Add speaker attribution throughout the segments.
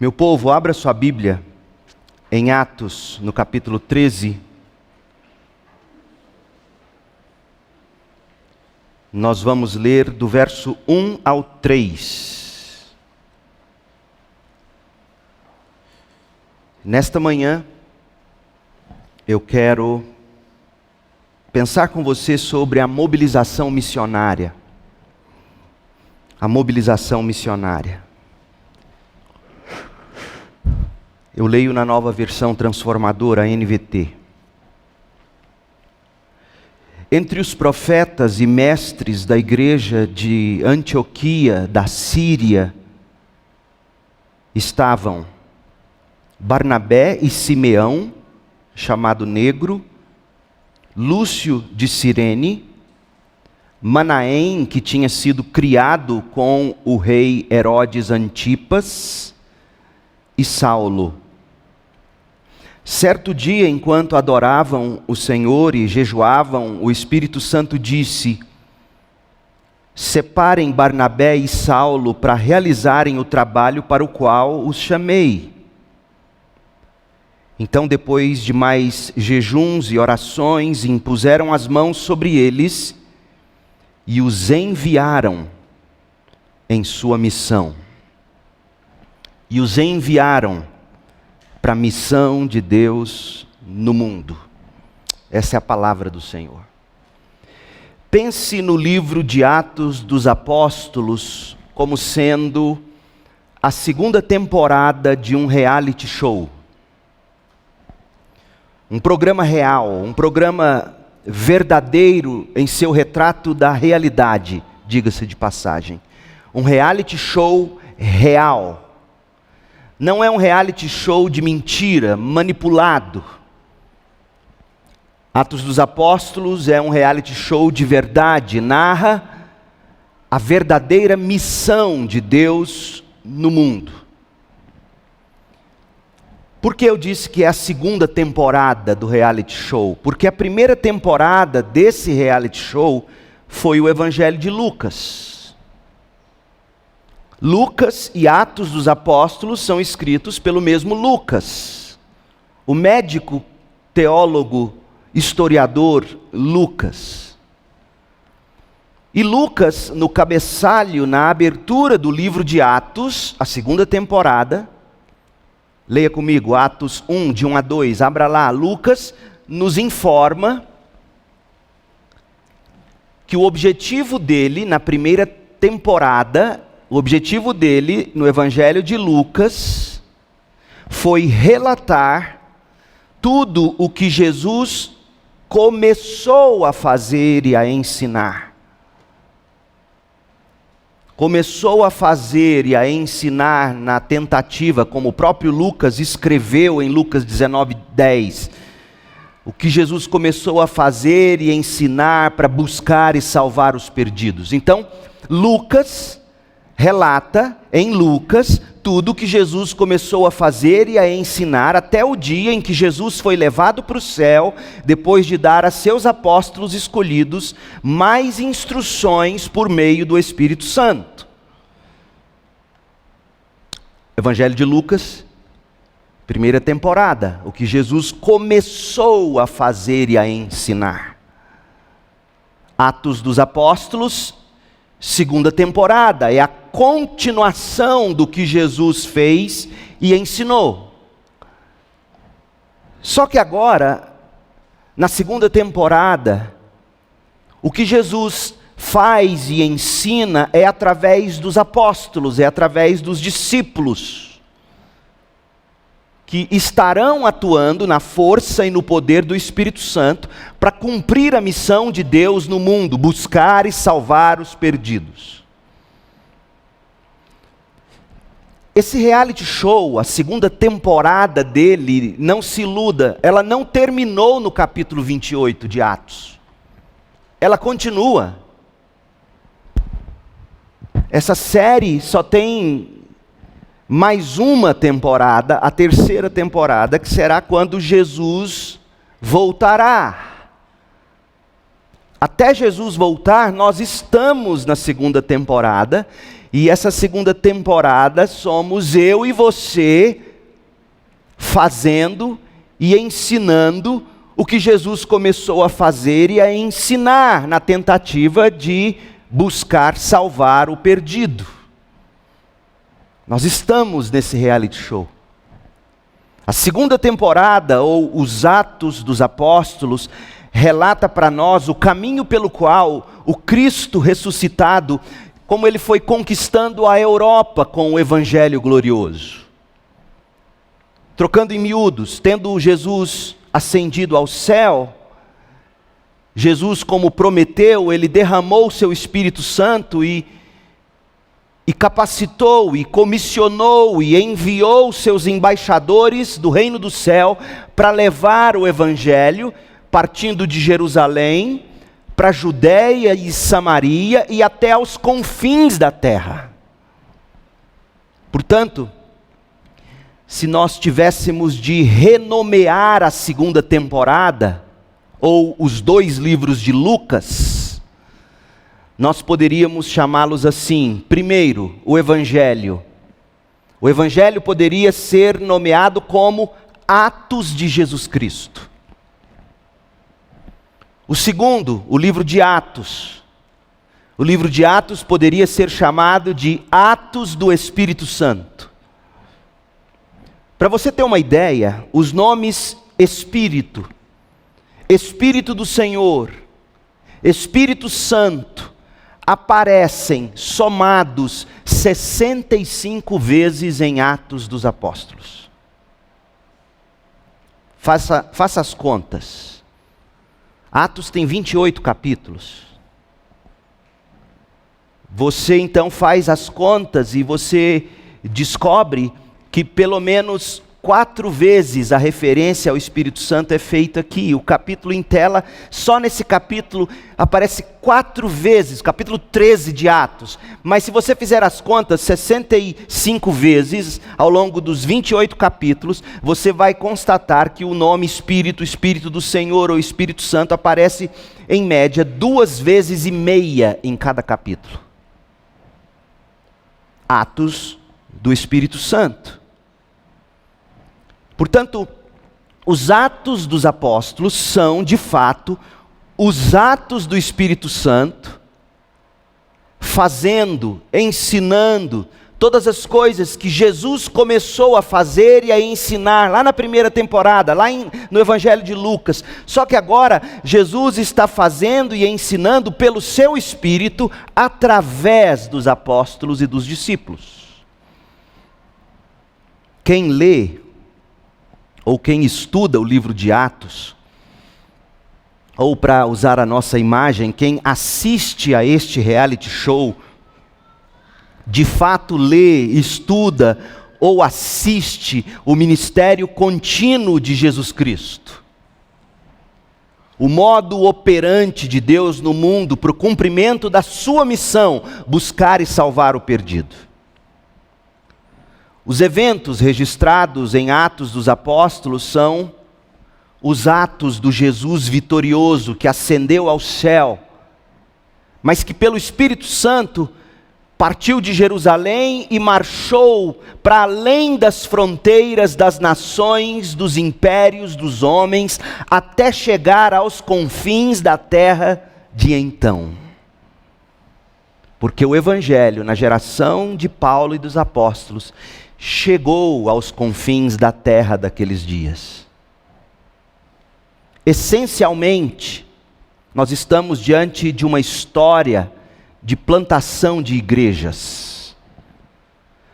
Speaker 1: Meu povo, abra sua Bíblia em Atos, no capítulo 13. Nós vamos ler do verso 1 ao 3. Nesta manhã, eu quero pensar com você sobre a mobilização missionária. A mobilização missionária. Eu leio na Nova Versão Transformadora, NVT. Entre os profetas e mestres da igreja de Antioquia, da Síria, estavam Barnabé e Simeão, chamado Negro, Lúcio de Cirene, Manaém, que tinha sido criado com o rei Herodes Antipas, e Saulo. Certo dia, enquanto adoravam o Senhor e jejuavam, o Espírito Santo disse: separem Barnabé e Saulo para realizarem o trabalho para o qual os chamei. Então, depois de mais jejuns e orações, impuseram as mãos sobre eles e os enviaram em sua missão. E os enviaram para a missão de Deus no mundo. Essa é a palavra do Senhor. Pense no livro de Atos dos Apóstolos como sendo a segunda temporada de um reality show. Um programa real, um programa verdadeiro em seu retrato da realidade, diga-se de passagem. Um reality show real. Não é um reality show de mentira, manipulado. Atos dos Apóstolos é um reality show de verdade, narra a verdadeira missão de Deus no mundo. Por que eu disse que é a segunda temporada do reality show? Porque a primeira temporada desse reality show foi o Evangelho de Lucas. Lucas e Atos dos Apóstolos são escritos pelo mesmo Lucas. O médico, teólogo, historiador Lucas. E Lucas, no cabeçalho, na abertura do livro de Atos, a segunda temporada, leia comigo, Atos 1, de 1 a 2, abra lá. Lucas nos informa que o objetivo dele, na primeira temporada, o objetivo dele, no Evangelho de Lucas, foi relatar tudo o que Jesus começou a fazer e a ensinar. Começou a fazer e a ensinar na tentativa, como o próprio Lucas escreveu em Lucas 19:10. O que Jesus começou a fazer e ensinar para buscar e salvar os perdidos. Então, Lucas relata em Lucas tudo o que Jesus começou a fazer e a ensinar até o dia em que Jesus foi levado para o céu, depois de dar a seus apóstolos escolhidos mais instruções por meio do Espírito Santo. Evangelho de Lucas, primeira temporada, o que Jesus começou a fazer e a ensinar. Atos dos Apóstolos, segunda temporada, é a continuação do que Jesus fez e ensinou. Só que agora, na segunda temporada, o que Jesus faz e ensina é através dos apóstolos, é através dos discípulos, que estarão atuando na força e no poder do Espírito Santo para cumprir a missão de Deus no mundo, buscar e salvar os perdidos. Esse reality show, a segunda temporada dele, não se iluda, ela não terminou no capítulo 28 de Atos. Ela continua. Essa série só tem mais uma temporada, a terceira temporada, que será quando Jesus voltará. Até Jesus voltar, nós estamos na segunda temporada, E essa segunda temporada somos eu e você fazendo e ensinando o que Jesus começou a fazer e a ensinar na tentativa de buscar salvar o perdido. Nós estamos nesse reality show. A segunda temporada, ou os Atos dos Apóstolos, relata para nós o caminho pelo qual o Cristo ressuscitado, como ele foi conquistando a Europa com o Evangelho glorioso. Trocando em miúdos, tendo Jesus ascendido ao céu, Jesus, como prometeu, ele derramou o seu Espírito Santo e capacitou, e comissionou, e enviou seus embaixadores do reino do céu para levar o Evangelho, partindo de Jerusalém, para a Judéia e Samaria e até aos confins da terra. Portanto, se nós tivéssemos de renomear a segunda temporada, ou os 2 livros de Lucas, nós poderíamos chamá-los assim. Primeiro, o Evangelho. O Evangelho poderia ser nomeado como Atos de Jesus Cristo. O segundo, o livro de Atos. O livro de Atos poderia ser chamado de Atos do Espírito Santo. Para você ter uma ideia, os nomes Espírito, Espírito do Senhor, Espírito Santo, aparecem somados 65 vezes em Atos dos Apóstolos. Faça as contas. Atos tem 28 capítulos. Você então faz as contas e você descobre que pelo menos 4 vezes a referência ao Espírito Santo é feita aqui. O capítulo em tela, só nesse capítulo aparece 4 vezes, capítulo 13 de Atos. Mas se você fizer as contas, 65 vezes ao longo dos 28 capítulos, você vai constatar que o nome Espírito, Espírito do Senhor ou Espírito Santo aparece em média 2,5 vezes em cada capítulo. Atos do Espírito Santo. Portanto, os Atos dos Apóstolos são, de fato, os atos do Espírito Santo, fazendo, ensinando todas as coisas que Jesus começou a fazer e a ensinar lá na primeira temporada, no Evangelho de Lucas. Só que agora Jesus está fazendo e ensinando pelo seu Espírito através dos apóstolos e dos discípulos. Quem lê ou quem estuda o livro de Atos, ou para usar a nossa imagem, quem assiste a este reality show, de fato lê, estuda ou assiste o ministério contínuo de Jesus Cristo. O modo operante de Deus no mundo para o cumprimento da sua missão, buscar e salvar o perdido. Os eventos registrados em Atos dos Apóstolos são os atos do Jesus vitorioso que ascendeu ao céu, mas que pelo Espírito Santo partiu de Jerusalém e marchou para além das fronteiras das nações, dos impérios, dos homens, até chegar aos confins da terra de então. Porque o Evangelho, na geração de Paulo e dos apóstolos, chegou aos confins da terra daqueles dias. Essencialmente, nós estamos diante de uma história de plantação de igrejas.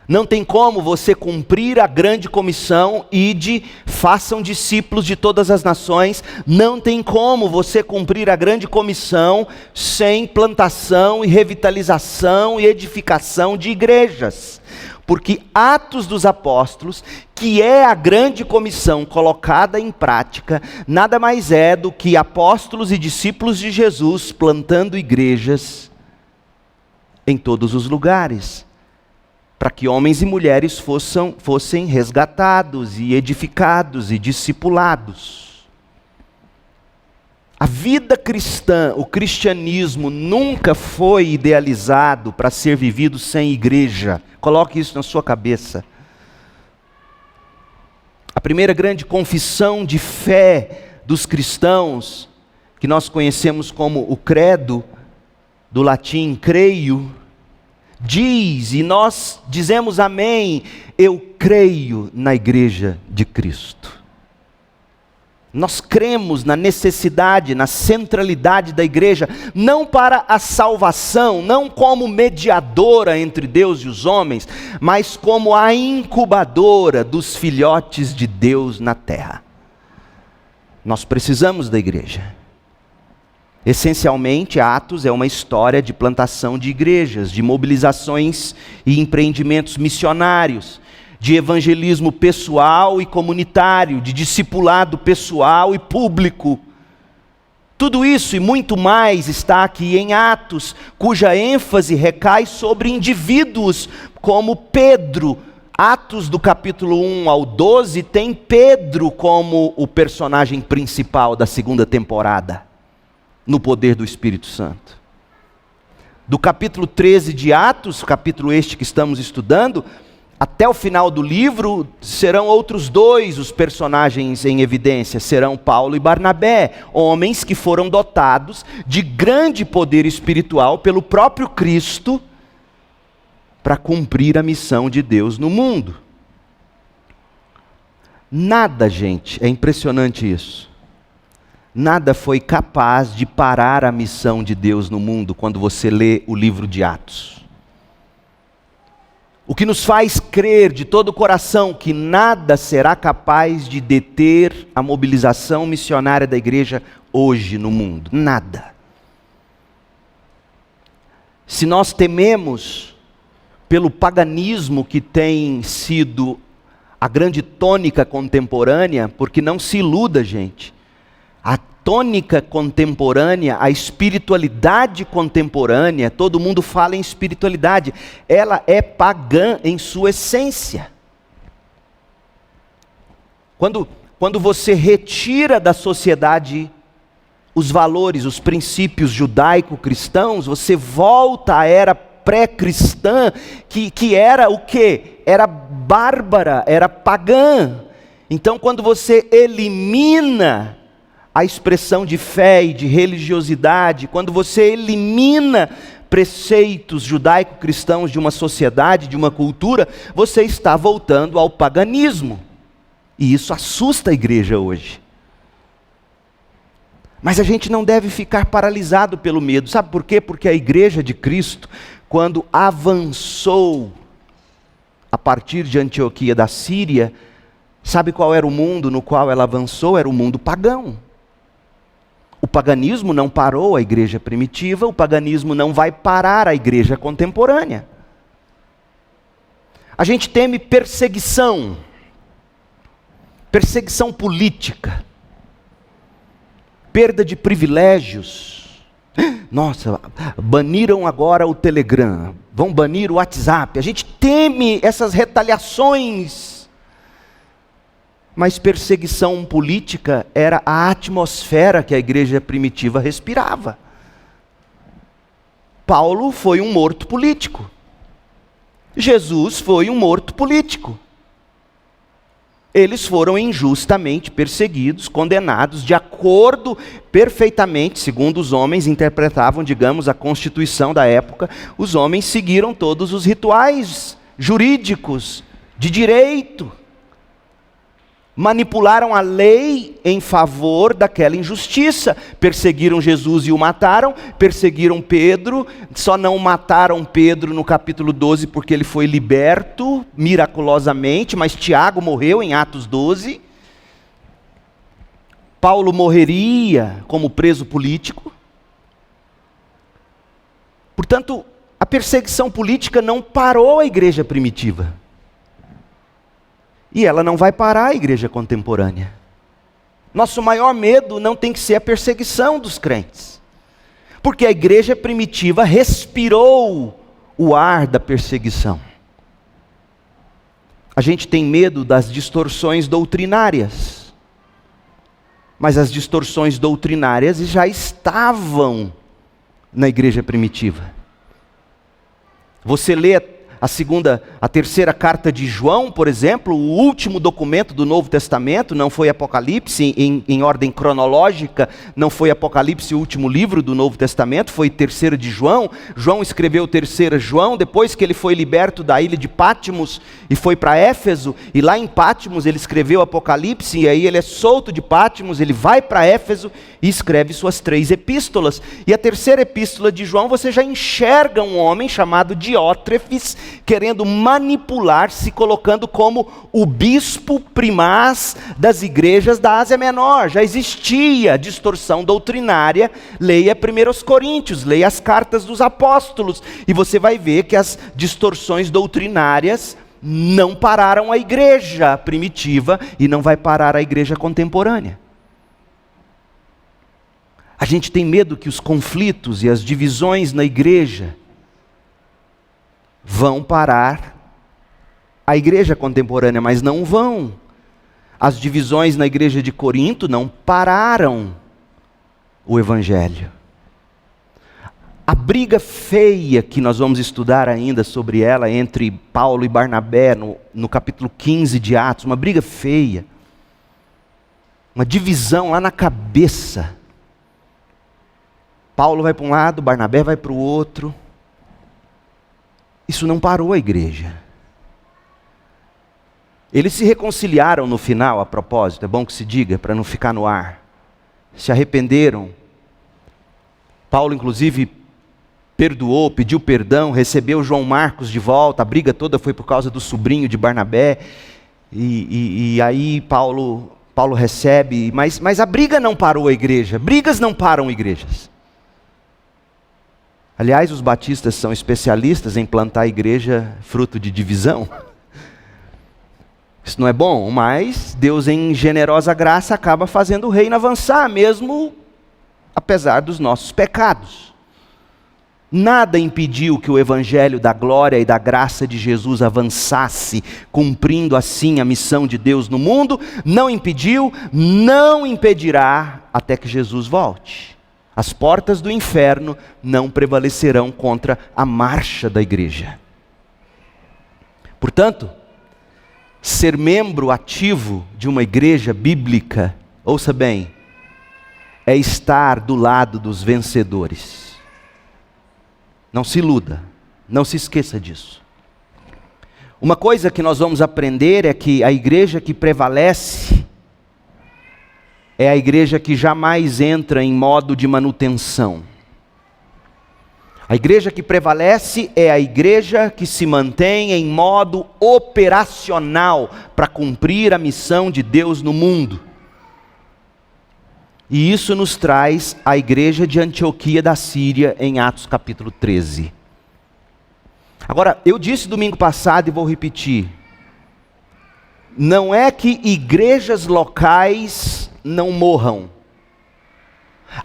Speaker 1: Não tem como você cumprir a grande comissão, ide, façam discípulos de todas as nações. Não tem como você cumprir a grande comissão sem plantação e revitalização e edificação de igrejas. Porque Atos dos Apóstolos, que é a grande comissão colocada em prática, nada mais é do que apóstolos e discípulos de Jesus plantando igrejas em todos os lugares, para que homens e mulheres fossem resgatados e edificados e discipulados. A vida cristã, o cristianismo, nunca foi idealizado para ser vivido sem igreja. Coloque isso na sua cabeça. A primeira grande confissão de fé dos cristãos, que nós conhecemos como o credo, do latim creio, diz, e nós dizemos amém, eu creio na igreja de Cristo. Nós cremos na necessidade, na centralidade da igreja, não para a salvação, não como mediadora entre Deus e os homens, mas como a incubadora dos filhotes de Deus na terra. Nós precisamos da igreja. Essencialmente, Atos é uma história de plantação de igrejas, de mobilizações e empreendimentos missionários, de evangelismo pessoal e comunitário, de discipulado pessoal e público. Tudo isso e muito mais está aqui em Atos, cuja ênfase recai sobre indivíduos como Pedro. Atos do capítulo 1 ao 12 tem Pedro como o personagem principal da segunda temporada, no poder do Espírito Santo. Do capítulo 13 de Atos, capítulo este que estamos estudando, até o final do livro, serão outros dois os personagens em evidência, serão Paulo e Barnabé, homens que foram dotados de grande poder espiritual pelo próprio Cristo, para cumprir a missão de Deus no mundo. Nada, gente, é impressionante isso. Nada foi capaz de parar a missão de Deus no mundo quando você lê o livro de Atos. O que nos faz crer de todo o coração que nada será capaz de deter a mobilização missionária da igreja hoje no mundo. Nada. Se nós tememos pelo paganismo que tem sido a grande tônica contemporânea, porque não se iluda, gente, a tônica contemporânea, a espiritualidade contemporânea, todo mundo fala em espiritualidade, ela é pagã em sua essência. Quando você retira da sociedade os valores, os princípios judaico-cristãos, você volta à era pré-cristã, que era o quê? Era bárbara, era pagã. Então quando você elimina a expressão de fé e de religiosidade, quando você elimina preceitos judaico-cristãos de uma sociedade, de uma cultura, você está voltando ao paganismo. E isso assusta a igreja hoje. Mas a gente não deve ficar paralisado pelo medo. Sabe por quê? Porque a igreja de Cristo, quando avançou a partir de Antioquia da Síria, sabe qual era o mundo no qual ela avançou? Era o mundo pagão. O paganismo não parou a igreja primitiva, o paganismo não vai parar a igreja contemporânea. A gente teme perseguição política, perda de privilégios. Nossa, baniram agora o Telegram, vão banir o WhatsApp. A gente teme essas retaliações. Mas perseguição política era a atmosfera que a igreja primitiva respirava. Paulo foi um morto político. Jesus foi um morto político. Eles foram injustamente perseguidos, condenados, de acordo perfeitamente, segundo os homens interpretavam, digamos, a constituição da época. Os homens seguiram todos os rituais jurídicos, de direito. Manipularam a lei em favor daquela injustiça. Perseguiram Jesus e o mataram, perseguiram Pedro, só não mataram Pedro no capítulo 12 porque ele foi liberto miraculosamente, mas Tiago morreu em Atos 12. Paulo morreria como preso político. Portanto, a perseguição política não parou a igreja primitiva. E ela não vai parar a igreja contemporânea. Nosso maior medo não tem que ser a perseguição dos crentes. Porque a igreja primitiva respirou o ar da perseguição. A gente tem medo das distorções doutrinárias. Mas as distorções doutrinárias já estavam na igreja primitiva. Você lê a terceira carta de João, por exemplo, o último documento do Novo Testamento, não foi Apocalipse, em ordem cronológica, não foi Apocalipse o último livro do Novo Testamento, foi terceira de João. João escreveu terceira João, depois que ele foi liberto da ilha de Patmos e foi para Éfeso, e lá em Patmos ele escreveu Apocalipse, e aí ele é solto de Patmos, ele vai para Éfeso e escreve suas 3 epístolas. E a terceira epístola de João, você já enxerga um homem chamado Diótrefes, querendo manipular, se colocando como o bispo primaz das igrejas da Ásia Menor. Já existia distorção doutrinária. Leia 1 Coríntios, leia as cartas dos apóstolos, e você vai ver que as distorções doutrinárias não pararam a igreja primitiva e não vai parar a igreja contemporânea. A gente tem medo que os conflitos e as divisões na igreja vão parar a igreja contemporânea, mas não vão. As divisões na igreja de Corinto não pararam o evangelho. A briga feia que nós vamos estudar ainda sobre ela entre Paulo e Barnabé no capítulo 15 de Atos, uma briga feia, uma divisão lá na cabeça. Paulo vai para um lado, Barnabé vai para o outro. Isso não parou a igreja. Eles se reconciliaram no final, a propósito, é bom que se diga, para não ficar no ar. Se arrependeram. Paulo, inclusive, perdoou, pediu perdão, recebeu João Marcos de volta. A briga toda foi por causa do sobrinho de Barnabé. E aí Paulo recebe, mas a briga não parou a igreja. Brigas não param igrejas. Aliás, os batistas são especialistas em plantar a igreja fruto de divisão. Isso não é bom, mas Deus em generosa graça acaba fazendo o reino avançar, mesmo apesar dos nossos pecados. Nada impediu que o evangelho da glória e da graça de Jesus avançasse, cumprindo assim a missão de Deus no mundo. Não impediu, não impedirá até que Jesus volte. As portas do inferno não prevalecerão contra a marcha da igreja. Portanto, ser membro ativo de uma igreja bíblica, ouça bem, é estar do lado dos vencedores. Não se iluda, não se esqueça disso. Uma coisa que nós vamos aprender é que a igreja que prevalece é a igreja que jamais entra em modo de manutenção. A igreja que prevalece é a igreja que se mantém em modo operacional para cumprir a missão de Deus no mundo. E isso nos traz a igreja de Antioquia da Síria em Atos capítulo 13. Agora, eu disse domingo passado e vou repetir. Não é que igrejas locais não morram.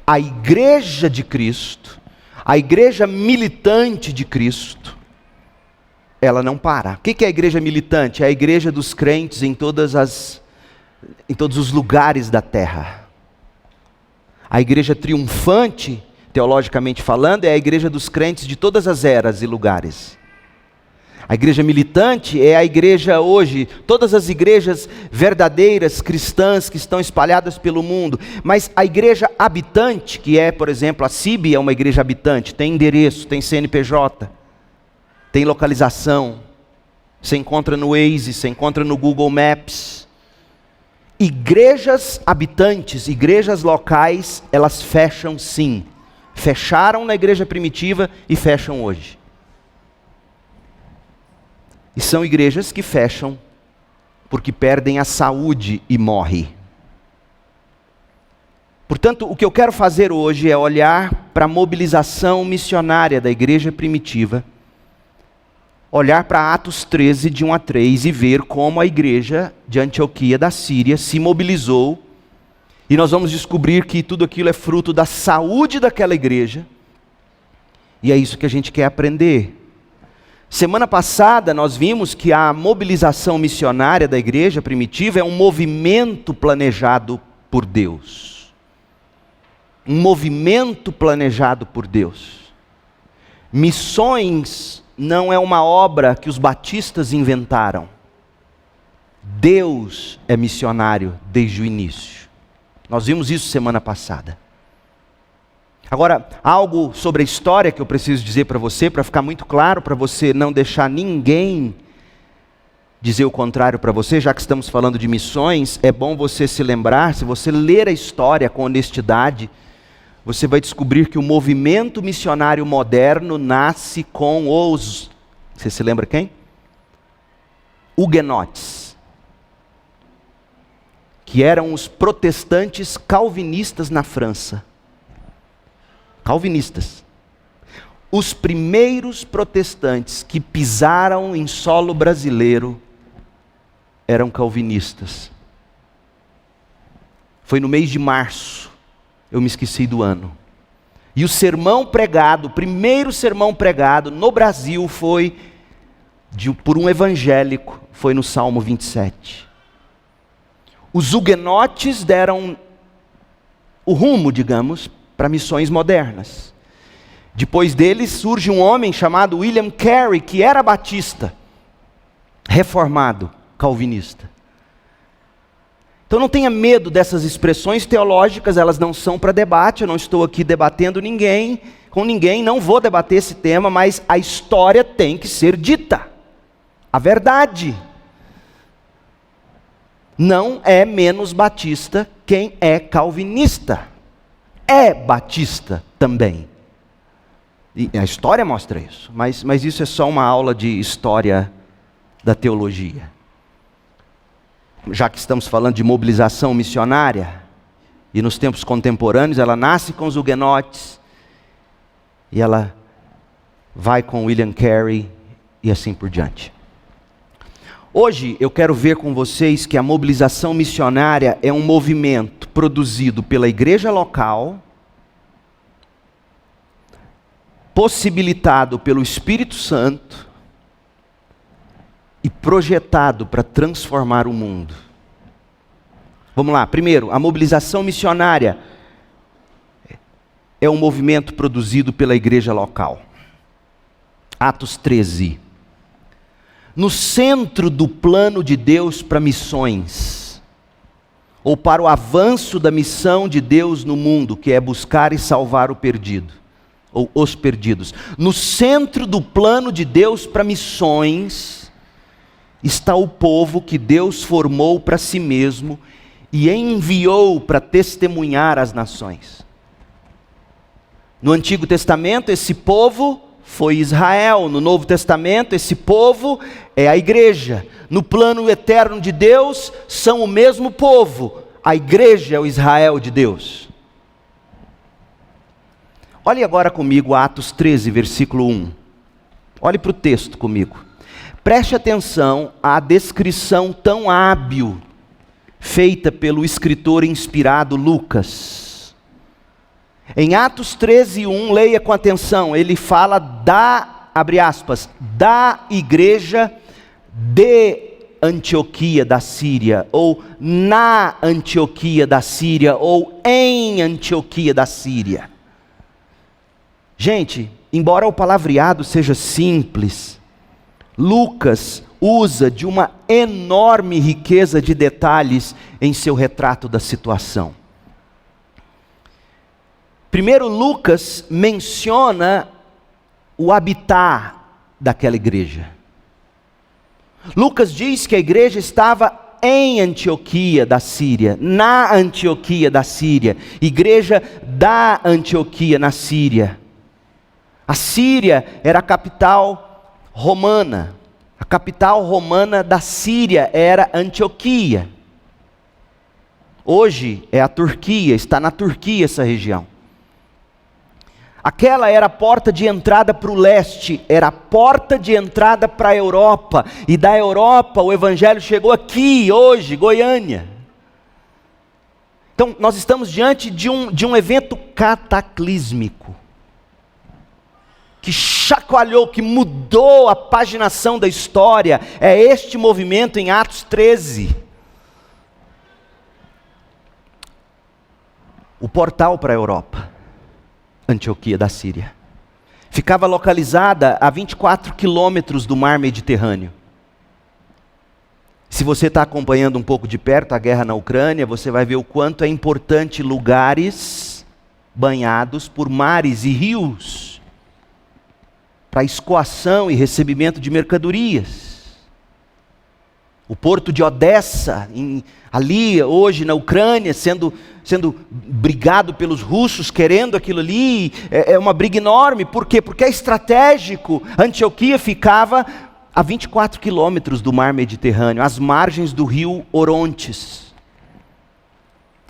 Speaker 1: A igreja de Cristo, a igreja militante de Cristo, ela não para. O que é a igreja militante? É a igreja dos crentes em todos os lugares da terra. A igreja triunfante, teologicamente falando, é a igreja dos crentes de todas as eras e lugares. A igreja militante é a igreja hoje, todas as igrejas verdadeiras cristãs que estão espalhadas pelo mundo. Mas a igreja habitante, que é, por exemplo, a CIB é uma igreja habitante, tem endereço, tem CNPJ, tem localização, você encontra no Waze, você encontra no Google Maps. Igrejas habitantes, igrejas locais, elas fecham sim. Fecharam na igreja primitiva e fecham hoje. E são igrejas que fecham porque perdem a saúde e morrem. Portanto, o que eu quero fazer hoje é olhar para a mobilização missionária da igreja primitiva, olhar para Atos 13, de 1 a 3, e ver como a igreja de Antioquia da Síria se mobilizou. E nós vamos descobrir que tudo aquilo é fruto da saúde daquela igreja. E é isso que a gente quer aprender. Semana passada nós vimos que a mobilização missionária da igreja primitiva é um movimento planejado por Deus. Um movimento planejado por Deus. Missões não é uma obra que os batistas inventaram. Deus é missionário desde o início. Nós vimos isso semana passada. Agora, algo sobre a história que eu preciso dizer para você, para ficar muito claro, para você não deixar ninguém dizer o contrário para você, já que estamos falando de missões, é bom você se lembrar, se você ler a história com honestidade, você vai descobrir que o movimento missionário moderno nasce com os... Você se lembra quem? Huguenotes. Que eram os protestantes calvinistas na França. Calvinistas. Os primeiros protestantes que pisaram em solo brasileiro eram calvinistas. Foi no mês de março, eu me esqueci do ano. E o sermão pregado, o primeiro sermão pregado no Brasil foi por um evangélico, foi no Salmo 27. Os huguenotes deram o rumo, digamos, para missões modernas. Depois deles surge um homem chamado William Carey, que era batista, reformado, calvinista. Então não tenha medo dessas expressões teológicas, elas não são para debate, eu não estou aqui debatendo com ninguém, não vou debater esse tema, mas a história tem que ser dita. A verdade. Não é menos batista quem é calvinista. É batista também. E a história mostra isso, mas isso é só uma aula de história da teologia. Já que estamos falando de mobilização missionária, e nos tempos contemporâneos ela nasce com os huguenotes, e ela vai com William Carey, e assim por diante. Hoje eu quero ver com vocês que a mobilização missionária é um movimento produzido pela igreja local, possibilitado pelo Espírito Santo e projetado para transformar o mundo. Vamos lá, primeiro, a mobilização missionária é um movimento produzido pela igreja local. Atos 13. No centro do plano de Deus para missões, ou para o avanço da missão de Deus no mundo, que é buscar e salvar o perdido, ou os perdidos. No centro do plano de Deus para missões, está o povo que Deus formou para si mesmo e enviou para testemunhar às nações. No Antigo Testamento, esse povo foi Israel. No Novo Testamento, esse povo é a igreja. No plano eterno de Deus, são o mesmo povo. A igreja é o Israel de Deus. Olhe agora comigo Atos 13, versículo 1. Olhe para o texto comigo. Preste atenção à descrição tão hábil feita pelo escritor inspirado Lucas. Em Atos 13, 1, leia com atenção, ele fala abre aspas, da igreja de Antioquia da Síria, ou na Antioquia da Síria, ou em Antioquia da Síria. Gente, embora o palavreado seja simples, Lucas usa de uma enorme riqueza de detalhes em seu retrato da situação. Primeiro, Lucas menciona o habitat daquela igreja. Lucas diz que a igreja estava em Antioquia da Síria, na Antioquia da Síria, igreja da Antioquia na Síria. A Síria era a capital romana. A capital romana da Síria era Antioquia. Hoje é a Turquia, está na Turquia essa região. Aquela era a porta de entrada para o leste, era a porta de entrada para a Europa. E da Europa o evangelho chegou aqui, hoje, Goiânia. Então nós estamos diante de um evento cataclísmico. Que chacoalhou, que mudou a paginação da história. É este movimento em Atos 13. o portal para a Europa, Antioquia da Síria. Ficava localizada a 24 quilômetros do mar Mediterrâneo. Se você está acompanhando um pouco de perto a guerra na Ucrânia, você vai ver o quanto é importante lugares banhados por mares e rios para escoação e recebimento de mercadorias. O porto de Odessa, ali hoje na Ucrânia, sendo brigado pelos russos, querendo aquilo ali, é uma briga enorme. Por quê? Porque é estratégico. Antioquia ficava a 24 quilômetros do mar Mediterrâneo, às margens do rio Orontes.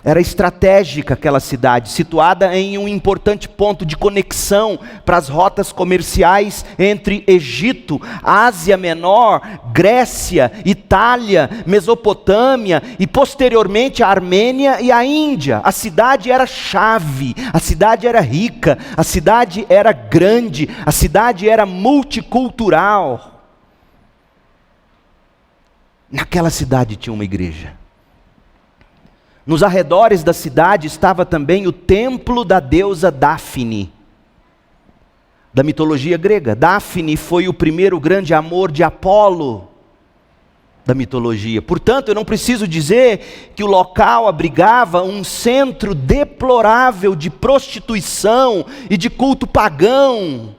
Speaker 1: Era estratégica aquela cidade, situada em um importante ponto de conexão para as rotas comerciais entre Egito, Ásia Menor, Grécia, Itália, Mesopotâmia e posteriormente a Armênia e a Índia. A cidade era chave, a cidade era rica, a cidade era grande, a cidade era multicultural. Naquela cidade tinha uma igreja. Nos arredores da cidade estava também o templo da deusa Dáfne, da mitologia grega. Dáfne foi o primeiro grande amor de Apolo da mitologia. Portanto, eu não preciso dizer que o local abrigava um centro deplorável de prostituição e de culto pagão.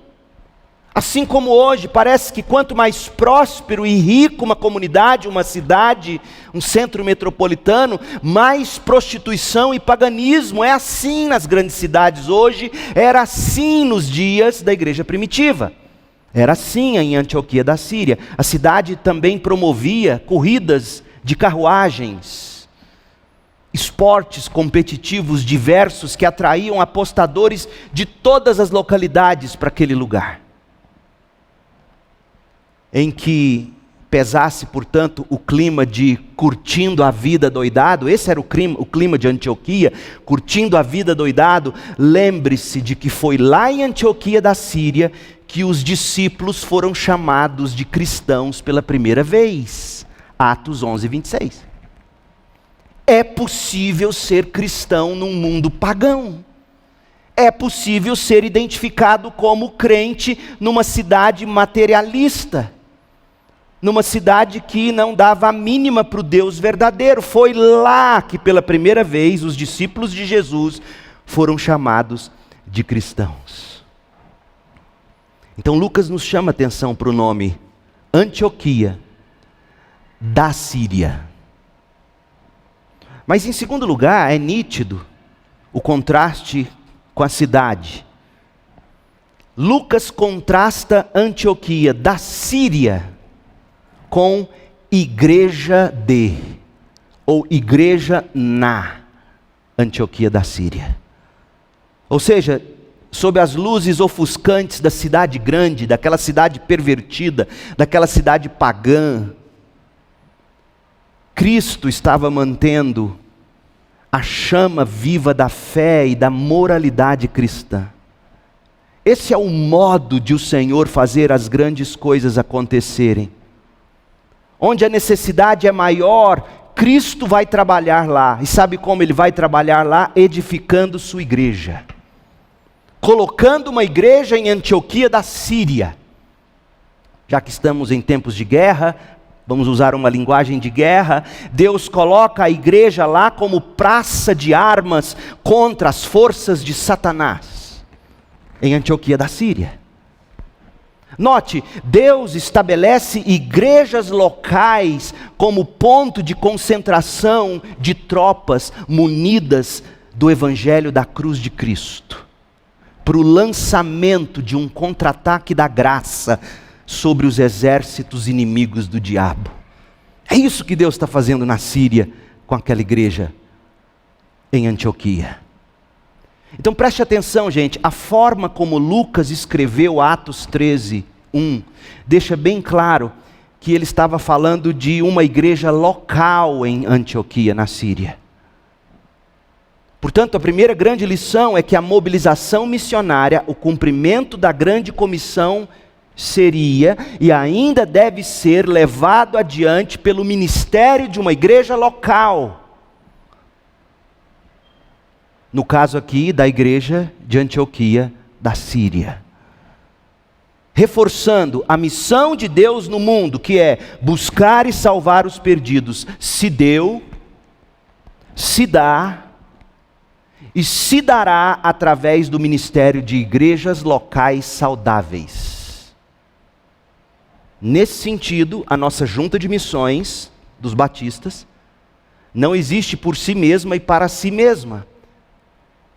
Speaker 1: Assim como hoje, parece que quanto mais próspero e rico uma comunidade, uma cidade, um centro metropolitano, mais prostituição e paganismo. É assim nas grandes cidades hoje, era assim nos dias da igreja primitiva. Era assim em Antioquia da Síria. A cidade também promovia corridas de carruagens, esportes competitivos diversos que atraíam apostadores de todas as localidades para aquele lugar. Em que pesasse, portanto, o clima de curtindo a vida doidado. Esse era o clima de Antioquia, curtindo a vida doidado. Lembre-se de que foi lá em Antioquia da Síria que os discípulos foram chamados de cristãos pela primeira vez. Atos 11, 26. É possível ser cristão num mundo pagão. É possível ser identificado como crente numa cidade materialista, numa cidade que não dava a mínima para o Deus verdadeiro. Foi lá que pela primeira vez os discípulos de Jesus foram chamados de cristãos. Então Lucas nos chama a atenção para o nome Antioquia da Síria. Mas em segundo lugar, é nítido o contraste com a cidade. Lucas contrasta Antioquia da Síria com igreja de, ou igreja na Antioquia da Síria. Ou seja, sob as luzes ofuscantes da cidade grande, daquela cidade pervertida, daquela cidade pagã, Cristo estava mantendo a chama viva da fé e da moralidade cristã. Esse é o modo de o Senhor fazer as grandes coisas acontecerem. Onde a necessidade é maior, Cristo vai trabalhar lá. E sabe como Ele vai trabalhar lá? Edificando sua igreja. Colocando uma igreja em Antioquia da Síria. Já que estamos em tempos de guerra, vamos usar uma linguagem de guerra, Deus coloca a igreja lá como praça de armas contra as forças de Satanás. Em Antioquia da Síria. Note, Deus estabelece igrejas locais como ponto de concentração de tropas munidas do Evangelho da cruz de Cristo, para o lançamento de um contra-ataque da graça sobre os exércitos inimigos do diabo. É isso que Deus está fazendo na Síria com aquela igreja em Antioquia. Então preste atenção, gente, a forma como Lucas escreveu Atos 13, 1, deixa bem claro que ele estava falando de uma igreja local em Antioquia, na Síria. Portanto, a primeira grande lição é que a mobilização missionária, o cumprimento da grande comissão, seria e ainda deve ser levado adiante pelo ministério de uma igreja local. No caso aqui da igreja de Antioquia da Síria. Reforçando a missão de Deus no mundo, que é buscar e salvar os perdidos, se deu, se dá e se dará através do ministério de igrejas locais saudáveis. Nesse sentido, a nossa junta de missões dos batistas não existe por si mesma e para si mesma.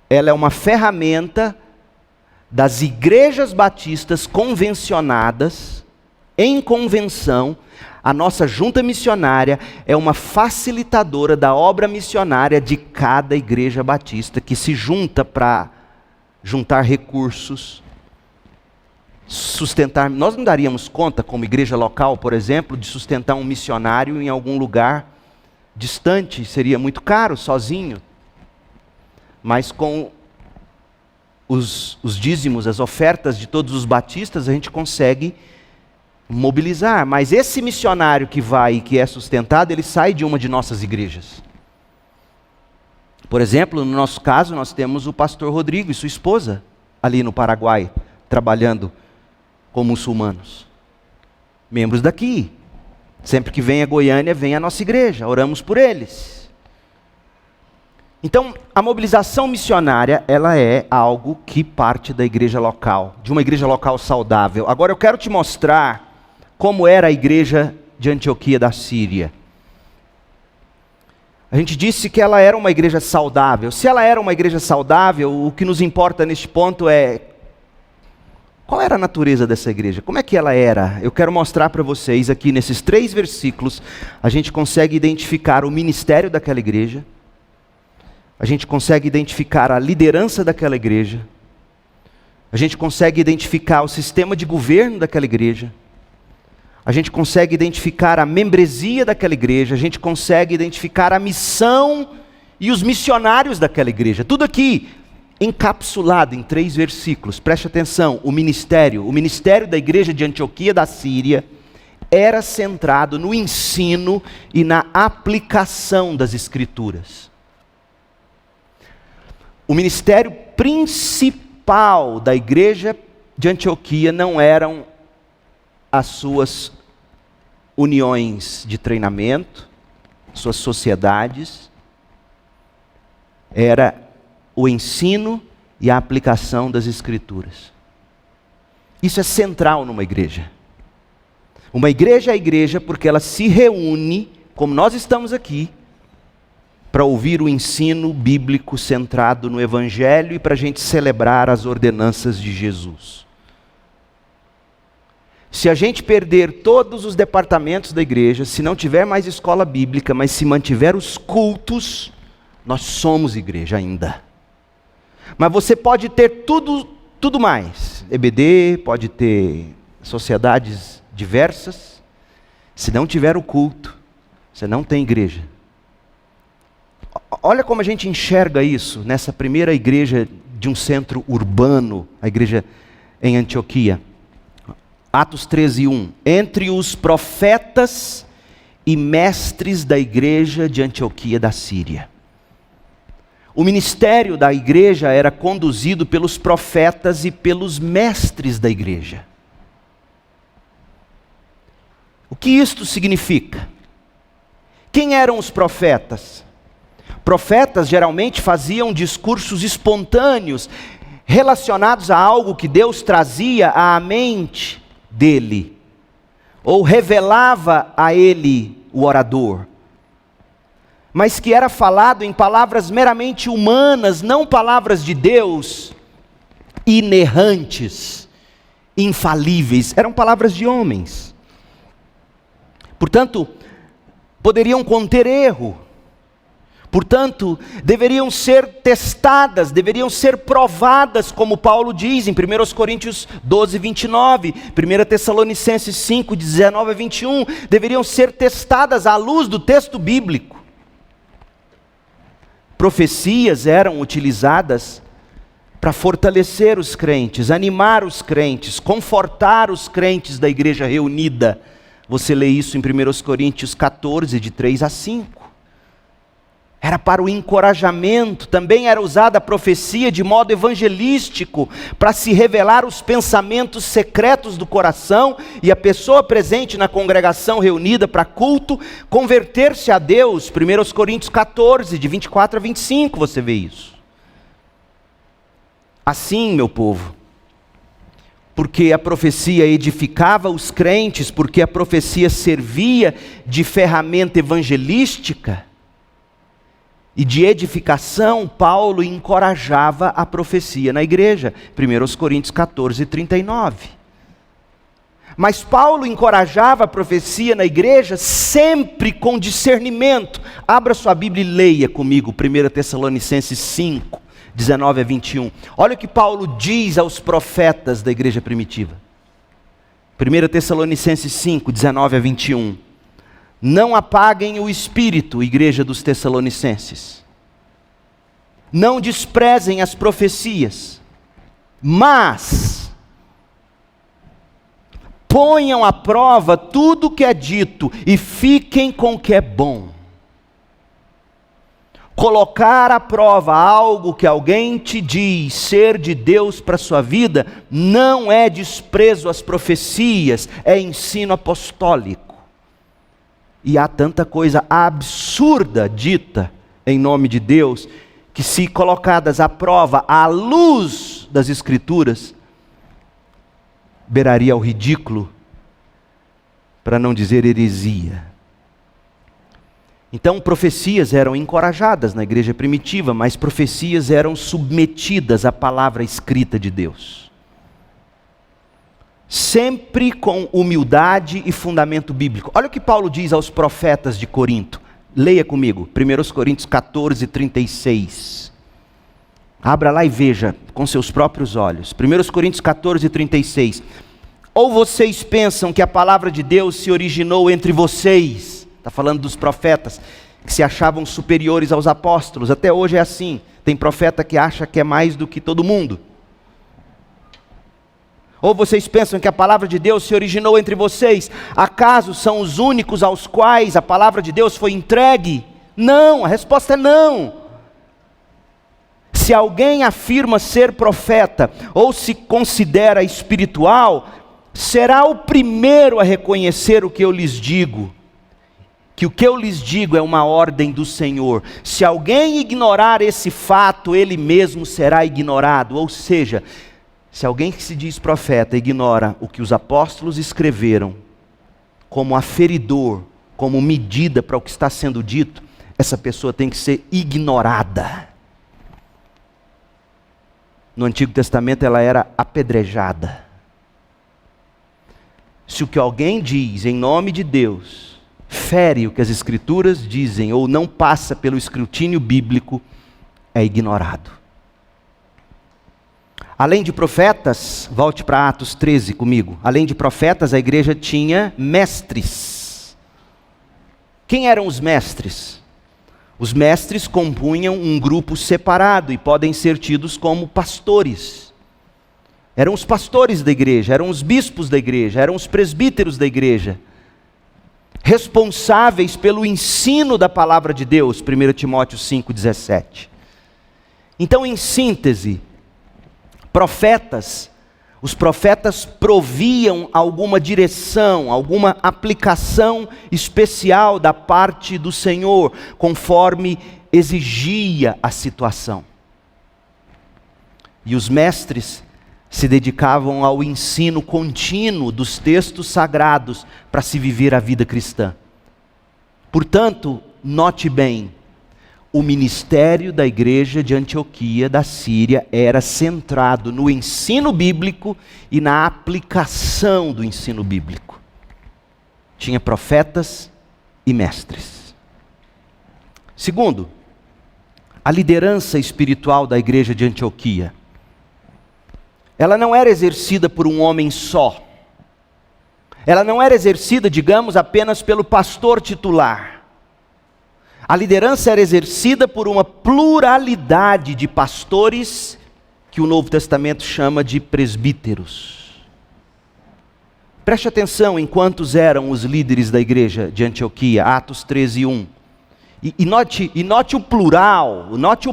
Speaker 1: Ela é uma ferramenta das igrejas batistas convencionadas, em convenção. A nossa junta missionária é uma facilitadora da obra missionária de cada igreja batista, que se junta para juntar recursos, sustentar. Nós não daríamos conta, como igreja local, por exemplo, de sustentar um missionário em algum lugar distante, seria muito caro, sozinho. Mas com os dízimos, as ofertas de todos os batistas, a gente consegue mobilizar. Mas esse missionário que vai e que é sustentado, ele sai de uma de nossas igrejas. Por exemplo, no nosso caso, nós temos o pastor Rodrigo e sua esposa, ali no Paraguai, trabalhando com muçulmanos. Membros daqui. Sempre que vem a Goiânia, vem a nossa igreja, oramos por eles. Então, a mobilização missionária, ela é algo que parte da igreja local, de uma igreja local saudável. Agora eu quero te mostrar como era a igreja de Antioquia da Síria. A gente disse que ela era uma igreja saudável. Se ela era uma igreja saudável, o que nos importa neste ponto é qual era a natureza dessa igreja? Como é que ela era? Eu quero mostrar para vocês aqui nesses 3 versículos, a gente consegue identificar o ministério daquela igreja. A gente consegue identificar a liderança daquela igreja. A gente consegue identificar o sistema de governo daquela igreja. A gente consegue identificar a membresia daquela igreja. A gente consegue identificar a missão e os missionários daquela igreja. Tudo aqui encapsulado em 3 versículos. Preste atenção, o ministério da igreja de Antioquia da Síria era centrado no ensino e na aplicação das Escrituras. O ministério principal da igreja de Antioquia não eram as suas uniões de treinamento, suas sociedades, era o ensino e a aplicação das Escrituras. Isso é central numa igreja. Uma igreja é igreja porque ela se reúne, como nós estamos aqui, para ouvir o ensino bíblico centrado no Evangelho e para a gente celebrar as ordenanças de Jesus. Se a gente perder todos os departamentos da igreja, se não tiver mais escola bíblica, mas se mantiver os cultos, nós somos igreja ainda. Mas você pode ter tudo mais. EBD, pode ter sociedades diversas. Se não tiver o culto, você não tem igreja. Olha como a gente enxerga isso nessa primeira igreja de um centro urbano, a igreja em Antioquia. Atos 13:1. Entre os profetas e mestres da igreja de Antioquia da Síria. O ministério da igreja era conduzido pelos profetas e pelos mestres da igreja. O que isto significa? Quem eram os profetas? Profetas geralmente faziam discursos espontâneos, relacionados a algo que Deus trazia à mente dele, ou revelava a ele, o orador, mas que era falado em palavras meramente humanas, não palavras de Deus, inerrantes, infalíveis, eram palavras de homens. Portanto, poderiam conter erro. Portanto, deveriam ser testadas, deveriam ser provadas, como Paulo diz em 1 Coríntios 12, 29, 1 Tessalonicenses 5, 19 a 21, deveriam ser testadas à luz do texto bíblico. Profecias eram utilizadas para fortalecer os crentes, animar os crentes, confortar os crentes da igreja reunida. Você lê isso em 1 Coríntios 14, de 3 a 5. era para o encorajamento, também era usada a profecia de modo evangelístico, para se revelar os pensamentos secretos do coração, e a pessoa presente na congregação reunida para culto, converter-se a Deus. 1 Coríntios 14, de 24 a 25, você vê isso. Assim, meu povo, porque a profecia edificava os crentes, porque a profecia servia de ferramenta evangelística e de edificação, Paulo encorajava a profecia na igreja. 1 Coríntios 14, 39. Mas Paulo encorajava a profecia na igreja sempre com discernimento. Abra sua Bíblia e leia comigo 1 Tessalonicenses 5, 19 a 21. Olha o que Paulo diz aos profetas da igreja primitiva. 1 Tessalonicenses 5, 19 a 21. Não apaguem o espírito, igreja dos Tessalonicenses. Não desprezem as profecias, mas ponham à prova tudo o que é dito e fiquem com o que é bom. Colocar à prova algo que alguém te diz ser de Deus para a sua vida não é desprezo às profecias, é ensino apostólico. E há tanta coisa absurda dita em nome de Deus, que se colocadas à prova à luz das Escrituras, beiraria ao ridículo, para não dizer heresia. Então profecias eram encorajadas na igreja primitiva, mas profecias eram submetidas à palavra escrita de Deus. Sempre com humildade e fundamento bíblico. Olha o que Paulo diz aos profetas de Corinto. Leia comigo, 1 Coríntios 14, 36. Abra lá e veja com seus próprios olhos. 1 Coríntios 14, 36. Ou vocês pensam que a palavra de Deus se originou entre vocês? Está falando dos profetas que se achavam superiores aos apóstolos. Até hoje é assim. Tem profeta que acha que é mais do que todo mundo. Ou vocês pensam que a palavra de Deus se originou entre vocês? Acaso são os únicos aos quais a palavra de Deus foi entregue? Não, a resposta é não. Se alguém afirma ser profeta ou se considera espiritual, será o primeiro a reconhecer o que eu lhes digo. Que o que eu lhes digo é uma ordem do Senhor. Se alguém ignorar esse fato, ele mesmo será ignorado. Ou seja, se alguém que se diz profeta ignora o que os apóstolos escreveram como aferidor, como medida para o que está sendo dito, essa pessoa tem que ser ignorada. No Antigo Testamento ela era apedrejada. Se o que alguém diz em nome de Deus fere o que as Escrituras dizem ou não passa pelo escrutínio bíblico, é ignorado. Além de profetas, volte para Atos 13 comigo. Além de profetas, a igreja tinha mestres. Quem eram os mestres? Os mestres compunham um grupo separado e podem ser tidos como pastores. Eram os pastores da igreja, eram os bispos da igreja, eram os presbíteros da igreja, responsáveis pelo ensino da palavra de Deus, 1 Timóteo 5,17. Então, em síntese, os profetas proviam alguma direção, alguma aplicação especial da parte do Senhor, conforme exigia a situação. E os mestres se dedicavam ao ensino contínuo dos textos sagrados para se viver a vida cristã. Portanto, note bem, o ministério da igreja de Antioquia da Síria era centrado no ensino bíblico e na aplicação do ensino bíblico. Tinha profetas e mestres. Segundo, a liderança espiritual da igreja de Antioquia. Ela não era exercida por um homem só. Ela não era exercida, digamos, apenas pelo pastor titular. A liderança era exercida por uma pluralidade de pastores, que o Novo Testamento chama de presbíteros. Preste atenção em quantos eram os líderes da igreja de Antioquia, Atos 13:1. E note o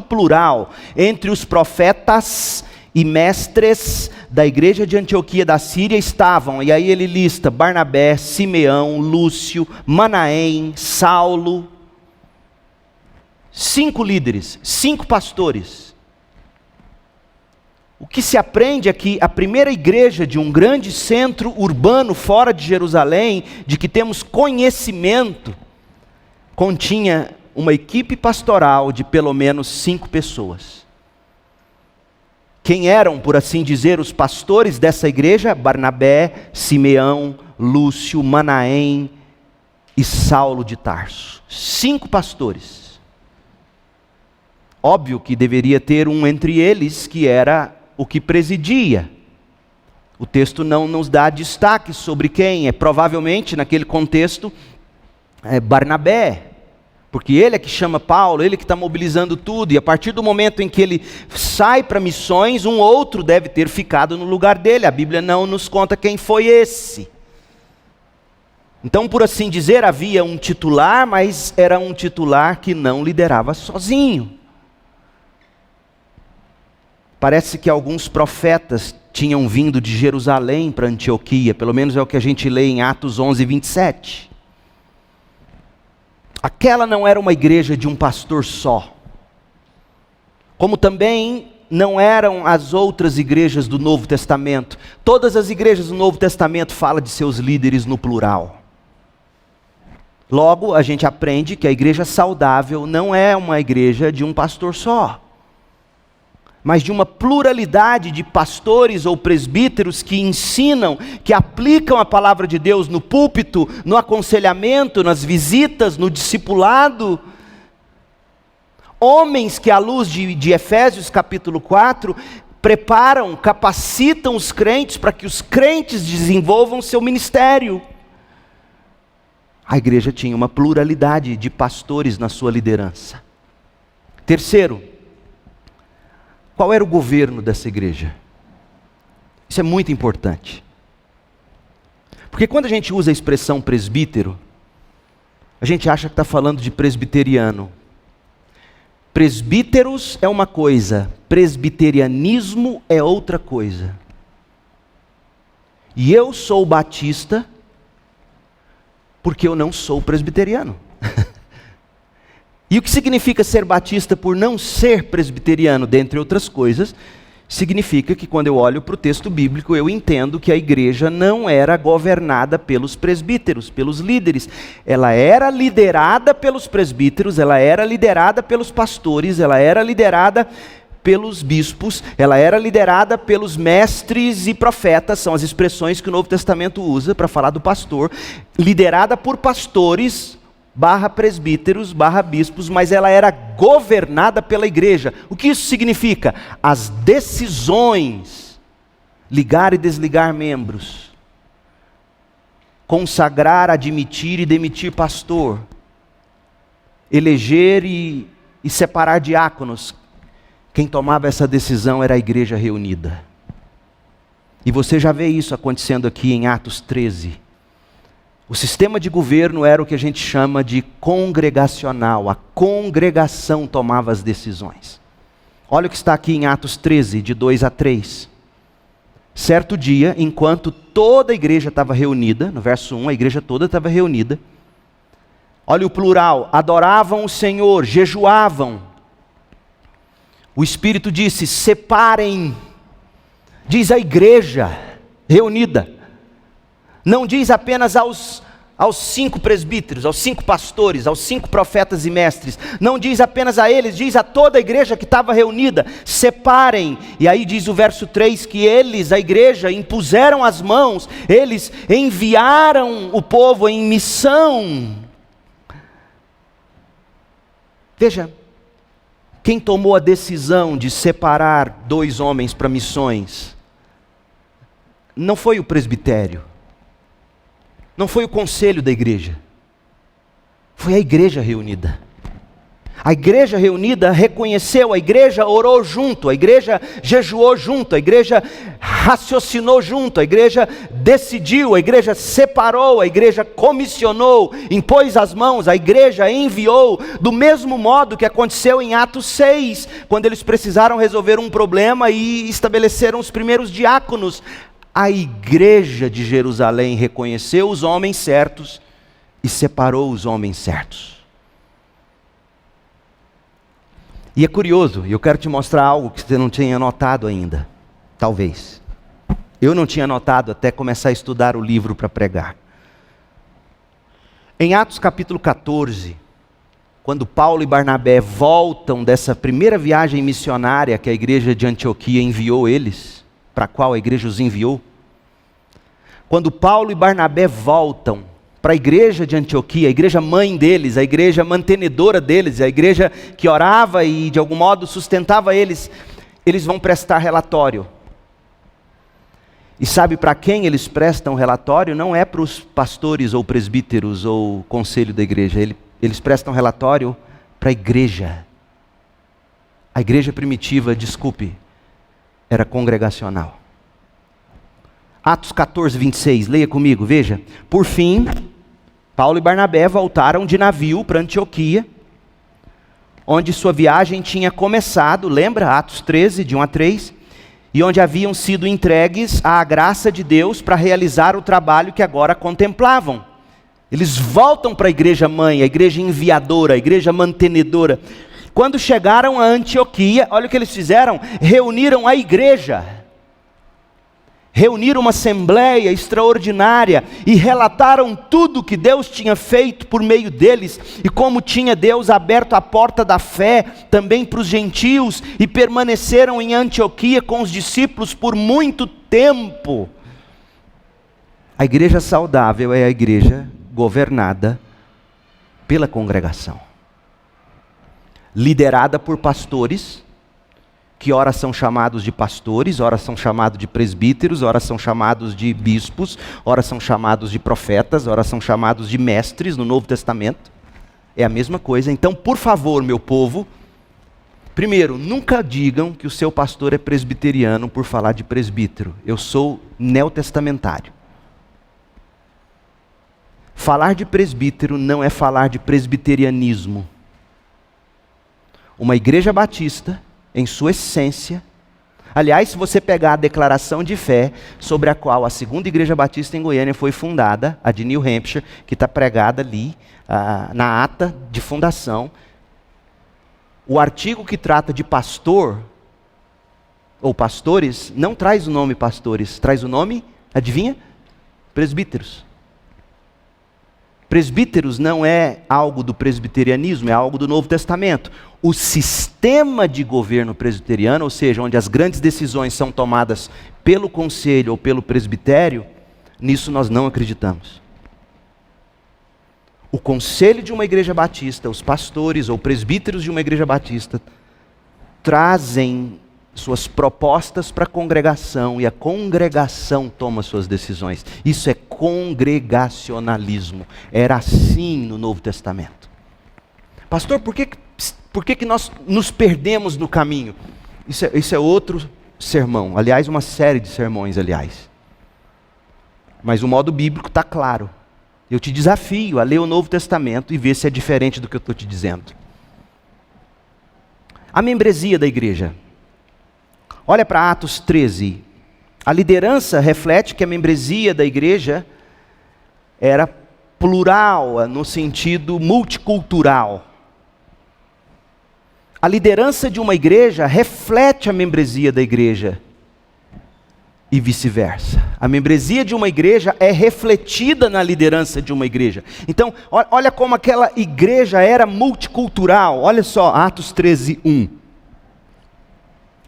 Speaker 1: plural, entre os profetas e mestres da igreja de Antioquia da Síria estavam, e aí ele lista Barnabé, Simeão, Lúcio, Manaém, Saulo, 5 líderes, 5 pastores. O que se aprende é que a primeira igreja de um grande centro urbano fora de Jerusalém, de que temos conhecimento, continha uma equipe pastoral de pelo menos 5 pessoas. Quem eram, por assim dizer, os pastores dessa igreja? Barnabé, Simeão, Lúcio, Manaém e Saulo de Tarso. 5 pastores. Óbvio que deveria ter um entre eles que era o que presidia. O texto não nos dá destaque sobre quem, provavelmente naquele contexto Barnabé, porque ele é que chama Paulo, ele que está mobilizando tudo, e a partir do momento em que ele sai para missões, um outro deve ter ficado no lugar dele. A Bíblia não nos conta quem foi esse. Então, por assim dizer, havia um titular, mas era um titular que não liderava sozinho. Parece que alguns profetas tinham vindo de Jerusalém para Antioquia, pelo menos é o que a gente lê em Atos 11, 27. Aquela não era uma igreja de um pastor só, como também não eram as outras igrejas do Novo Testamento. Todas as igrejas do Novo Testamento falam de seus líderes no plural. Logo, a gente aprende que a igreja saudável não é uma igreja de um pastor só, mas de uma pluralidade de pastores ou presbíteros que ensinam, que aplicam a palavra de Deus no púlpito, no aconselhamento, nas visitas, no discipulado. Homens que, à luz de Efésios capítulo 4, preparam, capacitam os crentes para que os crentes desenvolvam seu ministério. A igreja tinha uma pluralidade de pastores na sua liderança. Terceiro, qual era o governo dessa igreja? Isso é muito importante. Porque quando a gente usa a expressão presbítero, a gente acha que está falando de presbiteriano. Presbíteros é uma coisa, presbiterianismo é outra coisa. E eu sou batista porque eu não sou presbiteriano. E o que significa ser batista por não ser presbiteriano, dentre outras coisas, significa que quando eu olho para o texto bíblico, eu entendo que a igreja não era governada pelos presbíteros, pelos líderes. Ela era liderada pelos presbíteros, ela era liderada pelos pastores, ela era liderada pelos bispos, ela era liderada pelos mestres e profetas, são as expressões que o Novo Testamento usa para falar do pastor, liderada por pastores, /presbíteros, /bispos, mas ela era governada pela igreja. O que isso significa? As decisões, ligar e desligar membros, consagrar, admitir e demitir pastor, eleger e separar diáconos, quem tomava essa decisão era a igreja reunida. E você já vê isso acontecendo aqui em Atos 13. O sistema de governo era o que a gente chama de congregacional. A congregação tomava as decisões. Olha o que está aqui em Atos 13, de 2 a 3. Certo dia, enquanto toda a igreja estava reunida, no verso 1, a igreja toda estava reunida. Olha o plural, adoravam o Senhor, jejuavam. O Espírito disse, separem, diz a igreja reunida. Não diz apenas aos 5 presbíteros, aos 5 pastores, aos 5 profetas e mestres. Não diz apenas a eles, diz a toda a igreja que estava reunida. Separem. E aí diz o verso 3 que eles, a igreja, impuseram as mãos. Eles enviaram o povo em missão. Veja, quem tomou a decisão de separar 2 homens para missões não foi o presbitério. Não foi o conselho da igreja, foi a igreja reunida. A igreja reunida reconheceu, a igreja orou junto, a igreja jejuou junto, a igreja raciocinou junto, a igreja decidiu, a igreja separou, a igreja comissionou, impôs as mãos, a igreja enviou, do mesmo modo que aconteceu em Atos 6, quando eles precisaram resolver um problema e estabeleceram os primeiros diáconos. A igreja de Jerusalém reconheceu os homens certos e separou os homens certos. E é curioso, e eu quero te mostrar algo que você não tinha notado ainda. Talvez. Eu não tinha notado até começar a estudar o livro para pregar. Em Atos capítulo 14, quando Paulo e Barnabé voltam dessa primeira viagem missionária que a igreja de Antioquia enviou eles, para a qual a igreja os enviou, quando Paulo e Barnabé voltam para a igreja de Antioquia, a igreja mãe deles, a igreja mantenedora deles, a igreja que orava e de algum modo sustentava eles, eles vão prestar relatório. E sabe para quem eles prestam relatório? Não é para os pastores ou presbíteros ou conselho da igreja, eles prestam relatório para a igreja. A igreja primitiva, desculpe, era congregacional. Atos 14, 26, leia comigo, veja. Por fim, Paulo e Barnabé voltaram de navio para Antioquia, onde sua viagem tinha começado, lembra? Atos 13, de 1 a 3, e onde haviam sido entregues à graça de Deus para realizar o trabalho que agora contemplavam. Eles voltam para a igreja mãe, a igreja enviadora, a igreja mantenedora. Quando chegaram a Antioquia, olha o que eles fizeram, reuniram a igreja. Reuniram uma assembleia extraordinária e relataram tudo que Deus tinha feito por meio deles e como tinha Deus aberto a porta da fé também para os gentios, e permaneceram em Antioquia com os discípulos por muito tempo. A igreja saudável é a igreja governada pela congregação, liderada por pastores, que ora são chamados de pastores, ora são chamados de presbíteros, ora são chamados de bispos, ora são chamados de profetas, ora são chamados de mestres no Novo Testamento. É a mesma coisa. Então, por favor, meu povo, primeiro, nunca digam que o seu pastor é presbiteriano por falar de presbítero. Eu sou neotestamentário. Falar de presbítero não é falar de presbiterianismo. Uma igreja batista, em sua essência, aliás, se você pegar a declaração de fé sobre a qual a segunda igreja batista em Goiânia foi fundada, a de New Hampshire, que está pregada ali na ata de fundação, o artigo que trata de pastor, ou pastores, não traz o nome pastores, traz o nome, adivinha? Presbíteros. Presbíteros não é algo do presbiterianismo, é algo do Novo Testamento. O sistema de governo presbiteriano, ou seja, onde as grandes decisões são tomadas pelo conselho ou pelo presbitério, nisso nós não acreditamos. O conselho de uma igreja batista, os pastores ou presbíteros de uma igreja batista, trazem suas propostas para a congregação e a congregação toma suas decisões. Isso é congregacionalismo. Era assim no Novo Testamento. Pastor, por que nós nos perdemos no caminho? Isso é outro sermão. Aliás, uma série de sermões, aliás. Mas o modo bíblico está claro. Eu te desafio a ler o Novo Testamento e ver se é diferente do que eu estou te dizendo. A membresia da igreja. Olha para Atos 13. A liderança reflete que a membresia da igreja era plural, no sentido multicultural. A liderança de uma igreja reflete a membresia da igreja e vice-versa. A membresia de uma igreja é refletida na liderança de uma igreja. Então, olha como aquela igreja era multicultural. Olha só, Atos 13, 1.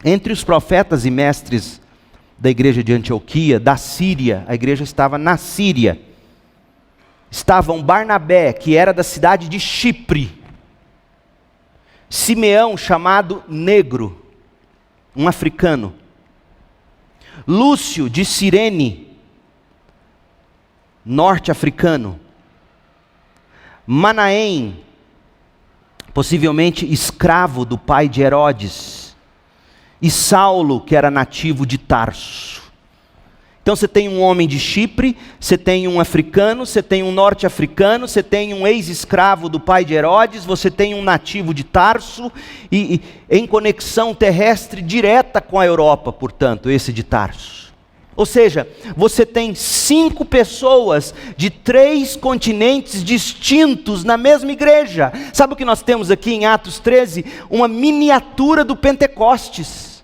Speaker 1: Entre os profetas e mestres da igreja de Antioquia, da Síria, a igreja estava na Síria, estavam Barnabé, que era da cidade de Chipre, Simeão, chamado Negro, um africano, Lúcio de Cirene, norte-africano, Manaém, possivelmente escravo do pai de Herodes, e Saulo, que era nativo de Tarso. Então você tem um homem de Chipre, você tem um africano, você tem um norte-africano, você tem um ex-escravo do pai de Herodes, você tem um nativo de Tarso, e em conexão terrestre direta com a Europa, portanto, esse de Tarso. Ou seja, você tem 5 pessoas de 3 continentes distintos na mesma igreja. Sabe o que nós temos aqui em Atos 13? Uma miniatura do Pentecostes.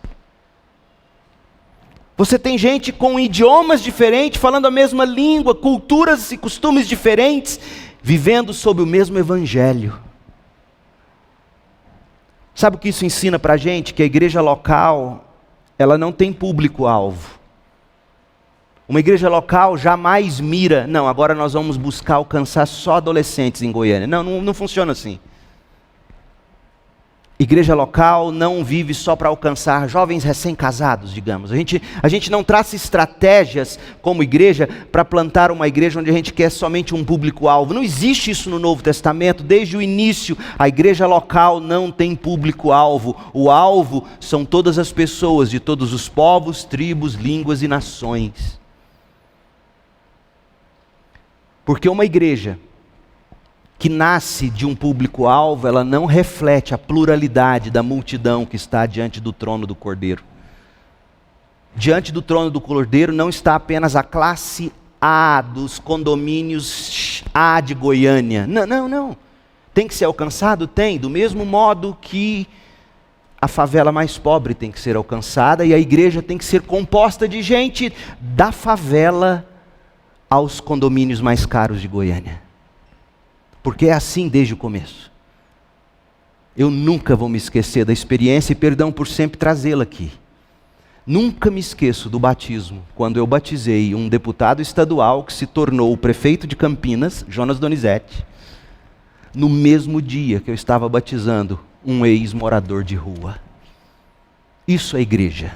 Speaker 1: Você tem gente com idiomas diferentes, falando a mesma língua, culturas e costumes diferentes, vivendo sob o mesmo evangelho. Sabe o que isso ensina para a gente? Que a igreja local, ela não tem público-alvo. Uma igreja local jamais mira, não, agora nós vamos buscar alcançar só adolescentes em Goiânia. Não funciona assim. Igreja local não vive só para alcançar jovens recém-casados, digamos. A gente não traça estratégias como igreja para plantar uma igreja onde a gente quer somente um público-alvo. Não existe isso no Novo Testamento. Desde o início, a igreja local não tem público-alvo. O alvo são todas as pessoas de todos os povos, tribos, línguas e nações. Porque uma igreja que nasce de um público-alvo, ela não reflete a pluralidade da multidão que está diante do trono do Cordeiro. Diante do trono do Cordeiro não está apenas a classe A dos condomínios A de Goiânia. Não. Tem que ser alcançado? Tem. Do mesmo modo que a favela mais pobre tem que ser alcançada e a igreja tem que ser composta de gente da favela aos condomínios mais caros de Goiânia. Porque é assim desde o começo. Eu nunca vou me esquecer da experiência e perdão por sempre trazê-la aqui. Nunca me esqueço do batismo, quando eu batizei um deputado estadual que se tornou o prefeito de Campinas, Jonas Donizete, no mesmo dia que eu estava batizando um ex-morador de rua. Isso é igreja.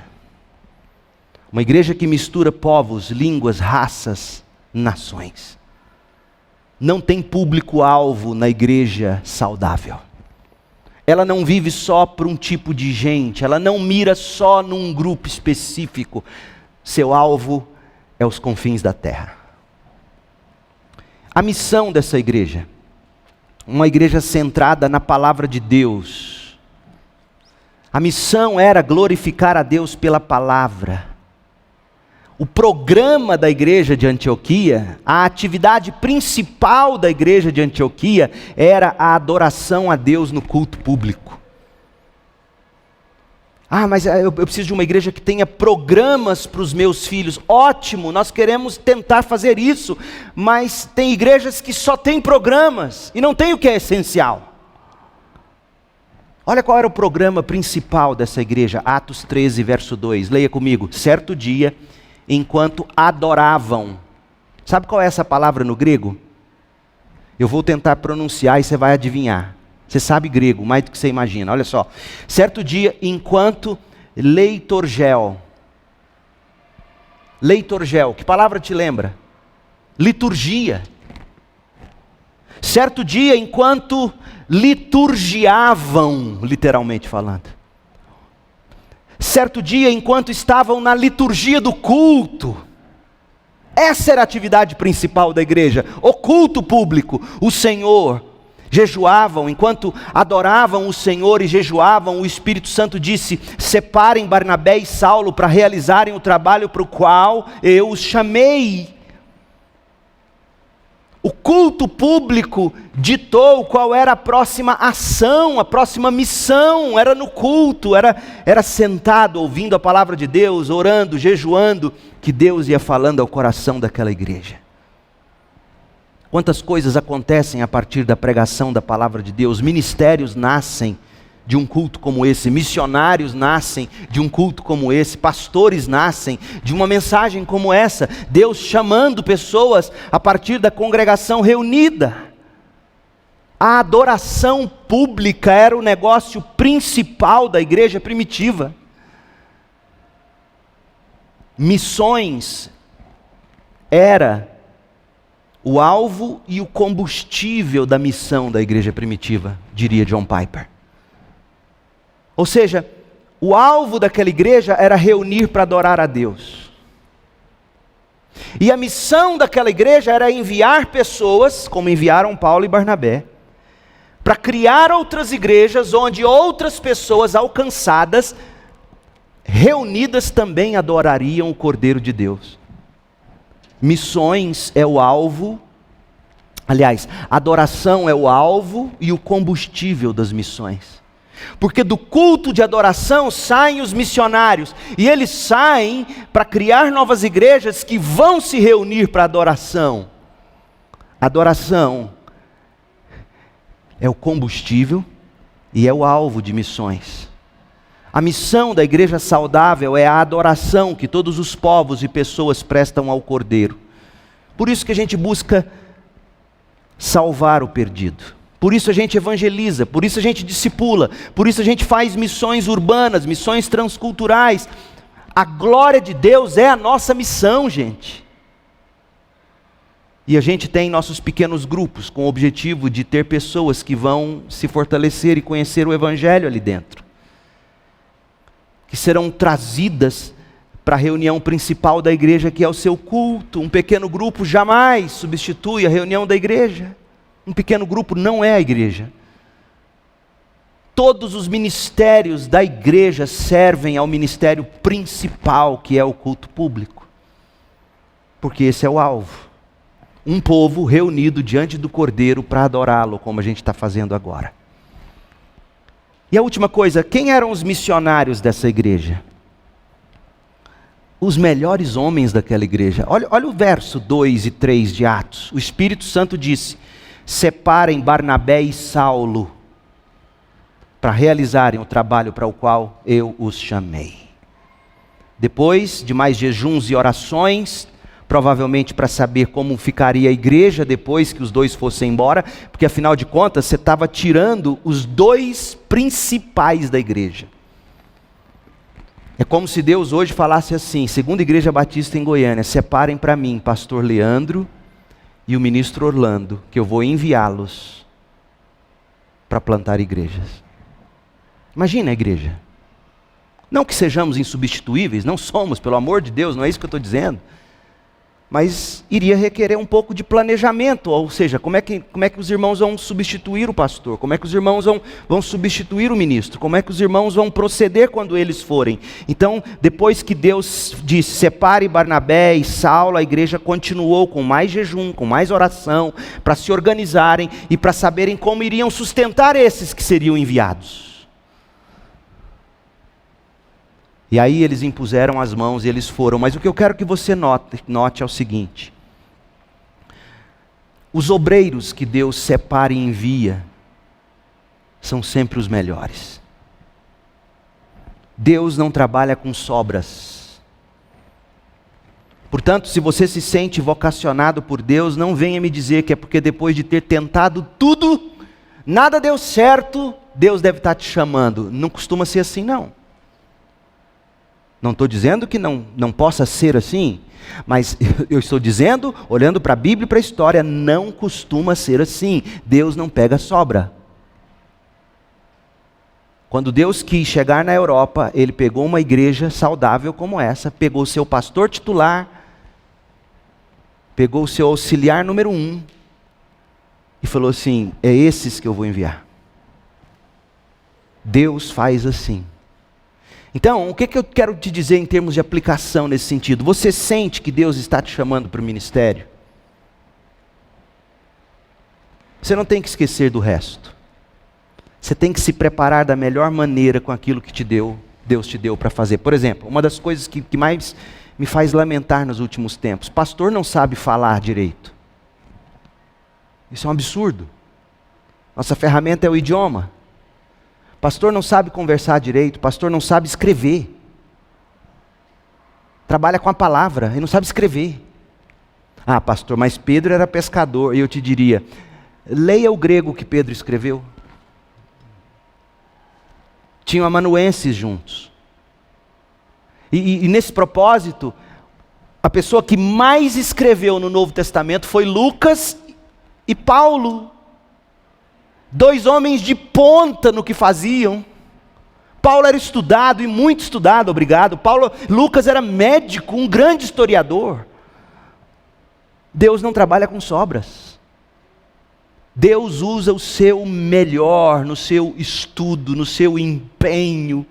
Speaker 1: Uma igreja que mistura povos, línguas, raças, nações. Não tem público-alvo na igreja saudável. Ela não vive só para um tipo de gente, ela não mira só num grupo específico. Seu alvo é os confins da terra. A missão dessa igreja, uma igreja centrada na palavra de Deus. A missão era glorificar a Deus pela palavra. O programa da igreja de Antioquia, a atividade principal da igreja de Antioquia era a adoração a Deus no culto público. Mas eu preciso de uma igreja que tenha programas para os meus filhos. Ótimo, nós queremos tentar fazer isso, mas tem igrejas que só têm programas e não tem o que é essencial. Olha qual era o programa principal dessa igreja, Atos 13, verso 2. Leia comigo. Certo dia, enquanto adoravam. Sabe qual é essa palavra no grego? Eu vou tentar pronunciar e você vai adivinhar. Você sabe grego, mais do que você imagina. Olha só. Certo dia, enquanto leitorgel. Leitorgel, que palavra te lembra? Liturgia. Certo dia, enquanto liturgiavam, literalmente falando. Certo dia, enquanto estavam na liturgia do culto, essa era a atividade principal da igreja, o culto público, o Senhor. Jejuavam, enquanto adoravam o Senhor e jejuavam, o Espírito Santo disse: separem Barnabé e Saulo para realizarem o trabalho para o qual eu os chamei. O culto público ditou qual era a próxima ação, a próxima missão, era no culto, era sentado ouvindo a palavra de Deus, orando, jejuando, que Deus ia falando ao coração daquela igreja. Quantas coisas acontecem a partir da pregação da palavra de Deus, ministérios nascem de um culto como esse, missionários nascem de um culto como esse, pastores nascem de uma mensagem como essa, Deus chamando pessoas a partir da congregação reunida. A adoração pública era o negócio principal da igreja primitiva. Missões era o alvo e o combustível da missão da igreja primitiva, diria John Piper. Ou seja, o alvo daquela igreja era reunir para adorar a Deus. E a missão daquela igreja era enviar pessoas, como enviaram Paulo e Barnabé, para criar outras igrejas onde outras pessoas alcançadas, reunidas também adorariam o Cordeiro de Deus. Missões é o alvo, aliás, adoração é o alvo e o combustível das missões. Porque do culto de adoração saem os missionários, e eles saem para criar novas igrejas que vão se reunir para adoração. Adoração é o combustível e é o alvo de missões. A missão da igreja saudável é a adoração que todos os povos e pessoas prestam ao Cordeiro. Por isso que a gente busca salvar o perdido. Por isso a gente evangeliza, por isso a gente discipula, por isso a gente faz missões urbanas, missões transculturais. A glória de Deus é a nossa missão, gente. E a gente tem nossos pequenos grupos com o objetivo de ter pessoas que vão se fortalecer e conhecer o Evangelho ali dentro, que serão trazidas para a reunião principal da igreja, que é o seu culto. Um pequeno grupo jamais substitui a reunião da igreja. Um pequeno grupo não é a igreja. Todos os ministérios da igreja servem ao ministério principal, que é o culto público. Porque esse é o alvo. Um povo reunido diante do Cordeiro para adorá-lo, como a gente está fazendo agora. E a última coisa, quem eram os missionários dessa igreja? Os melhores homens daquela igreja. Olha o verso 2 e 3 de Atos. O Espírito Santo disse: separem Barnabé e Saulo para realizarem o trabalho para o qual eu os chamei. Depois de mais jejuns e orações, provavelmente para saber como ficaria a igreja depois que os dois fossem embora, porque afinal de contas você estava tirando os dois principais da igreja. É como se Deus hoje falasse assim, Segunda Igreja Batista em Goiânia: separem para mim pastor Leandro e o ministro Orlando, que eu vou enviá-los para plantar igrejas. Imagina a igreja. Não que sejamos insubstituíveis, não somos, pelo amor de Deus, não é isso que eu estou dizendo. Mas iria requerer um pouco de planejamento, ou seja, como é que os irmãos vão substituir o pastor? Como é que os irmãos vão substituir o ministro? Como é que os irmãos vão proceder quando eles forem? Então, depois que Deus disse, separe Barnabé e Saulo, a igreja continuou com mais jejum, com mais oração, para se organizarem e para saberem como iriam sustentar esses que seriam enviados. E aí eles impuseram as mãos e eles foram. Mas o que eu quero que você note é o seguinte: os obreiros que Deus separa e envia são sempre os melhores. Deus não trabalha com sobras. Portanto, se você se sente vocacionado por Deus, não venha me dizer que é porque depois de ter tentado tudo, nada deu certo, Deus deve estar te chamando. Não costuma ser assim, não. Não estou dizendo que não possa ser assim, mas eu estou dizendo, olhando para a Bíblia e para a história, não costuma ser assim. Deus não pega sobra. Quando Deus quis chegar na Europa, Ele pegou uma igreja saudável como essa, pegou o seu pastor titular, pegou o seu auxiliar número 1 e falou assim: é esses que eu vou enviar. Deus faz assim. Então, o que eu quero te dizer em termos de aplicação nesse sentido? Você sente que Deus está te chamando para o ministério? Você não tem que esquecer do resto. Você tem que se preparar da melhor maneira com aquilo que Deus te deu para fazer. Por exemplo, uma das coisas que mais me faz lamentar nos últimos tempos: pastor não sabe falar direito. Isso é um absurdo. Nossa ferramenta é o idioma. Pastor não sabe conversar direito, pastor não sabe escrever. Trabalha com a palavra e não sabe escrever. Ah, pastor, mas Pedro era pescador. E eu te diria, leia o grego que Pedro escreveu. Tinham amanuenses juntos. E nesse propósito, A pessoa que mais escreveu no Novo Testamento foi Lucas e Paulo. 2 homens de ponta no que faziam. Paulo era estudado e muito estudado, obrigado. Lucas era médico, um grande historiador. Deus não trabalha com sobras. Deus usa o seu melhor no seu estudo, no seu empenho.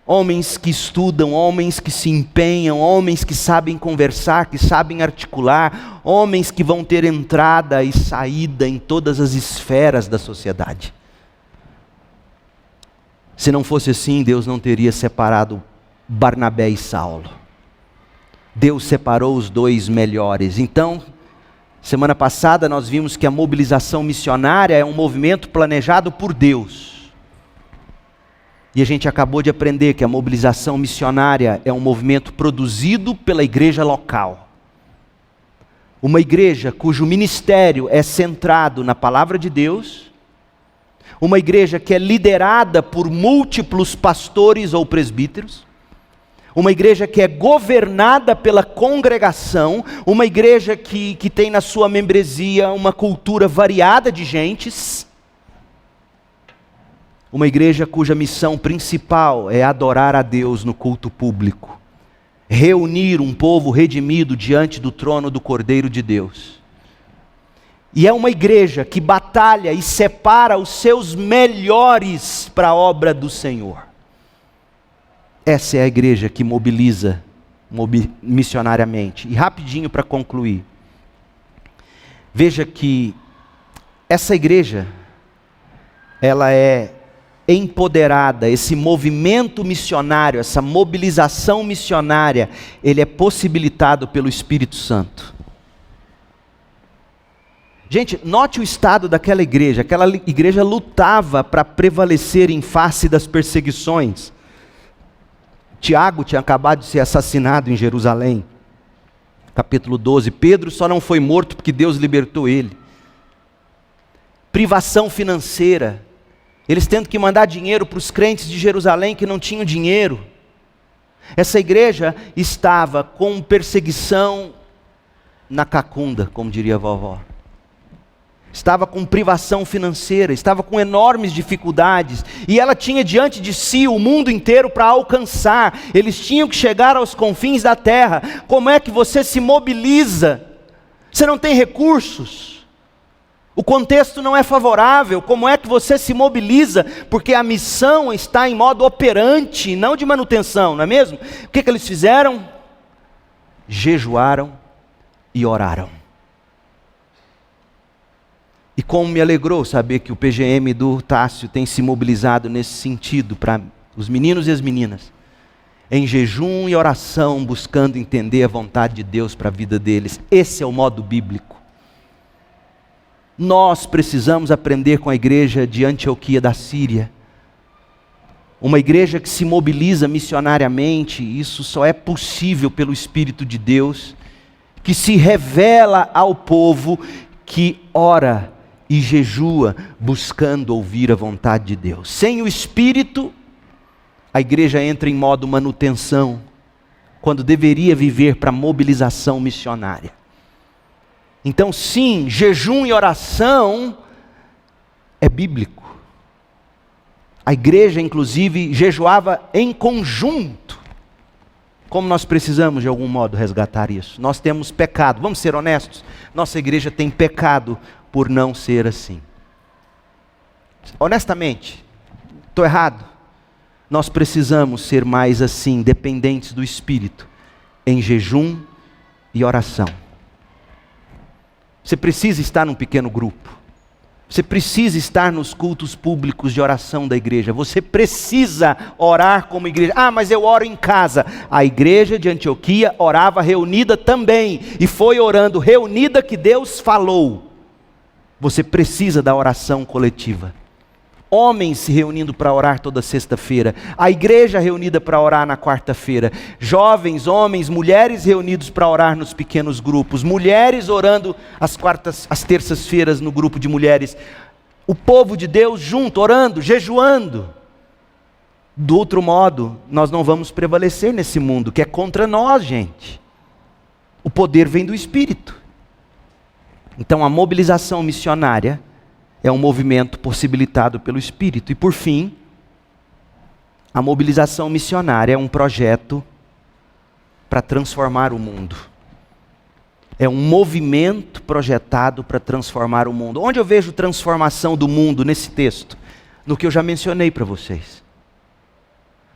Speaker 1: Homens que estudam, homens que se empenham, homens que sabem conversar, que sabem articular, homens que vão ter entrada e saída em todas as esferas da sociedade. Se não fosse assim, Deus não teria separado Barnabé e Saulo. Deus separou os 2 melhores. Então, semana passada nós vimos que a mobilização missionária é um movimento planejado por Deus. E a gente acabou de aprender que a mobilização missionária é um movimento produzido pela igreja local. Uma igreja cujo ministério é centrado na palavra de Deus. Uma igreja que é liderada por múltiplos pastores ou presbíteros. Uma igreja que é governada pela congregação. Uma igreja que tem na sua membresia uma cultura variada de gentes. Uma igreja cuja missão principal é adorar a Deus no culto público. Reunir um povo redimido diante do trono do Cordeiro de Deus. E é uma igreja que batalha e separa os seus melhores para a obra do Senhor. Essa é a igreja que mobiliza missionariamente. E rapidinho para concluir. Veja que essa igreja, ela é empoderada, esse movimento missionário, essa mobilização missionária, ele é possibilitado pelo Espírito Santo. Gente, note o estado daquela igreja. Aquela igreja lutava para prevalecer em face das perseguições. Tiago tinha acabado de ser assassinado em Jerusalém. Capítulo 12. Pedro só não foi morto porque Deus libertou ele. Privação financeira. Eles tendo que mandar dinheiro para os crentes de Jerusalém que não tinham dinheiro. Essa igreja estava com perseguição na cacunda, como diria a vovó. Estava com privação financeira, estava com enormes dificuldades. E ela tinha diante de si o mundo inteiro para alcançar. Eles tinham que chegar aos confins da terra. Como é que você se mobiliza? Você não tem recursos. O contexto não é favorável. Como é que você se mobiliza? Porque a missão está em modo operante, não de manutenção, não é mesmo? O que eles fizeram? Jejuaram e oraram. E como me alegrou saber que o PGM do Tássio tem se mobilizado nesse sentido para os meninos e as meninas. Em jejum e oração, buscando entender a vontade de Deus para a vida deles. Esse é o modo bíblico. Nós precisamos aprender com a igreja de Antioquia da Síria. Uma igreja que se mobiliza missionariamente, isso só é possível pelo Espírito de Deus, que se revela ao povo que ora e jejua, buscando ouvir a vontade de Deus. Sem o Espírito, a igreja entra em modo manutenção, quando deveria viver para mobilização missionária. Então sim, jejum e oração é bíblico. A igreja inclusive jejuava em conjunto. Como nós precisamos de algum modo resgatar isso? Nós temos pecado, vamos ser honestos, nossa igreja tem pecado por não ser assim. Honestamente, estou errado? Nós precisamos ser mais assim, dependentes do Espírito, em jejum e oração. Você precisa estar num pequeno grupo. Você precisa estar nos cultos públicos de oração da igreja. Você precisa orar como igreja. Ah, mas eu oro em casa. A igreja de Antioquia orava reunida também. E foi orando reunida que Deus falou. Você precisa da oração coletiva. Homens se reunindo para orar toda sexta-feira. A igreja reunida para orar na quarta-feira. Jovens, homens, mulheres reunidos para orar nos pequenos grupos. Mulheres orando às terças-feiras no grupo de mulheres. O povo de Deus junto, orando, jejuando. Do outro modo, nós não vamos prevalecer nesse mundo que é contra nós, gente. O poder vem do Espírito. Então a mobilização missionária é um movimento possibilitado pelo Espírito. E por fim, a mobilização missionária é um projeto para transformar o mundo. É um movimento projetado para transformar o mundo. Onde eu vejo transformação do mundo nesse texto? No que eu já mencionei para vocês.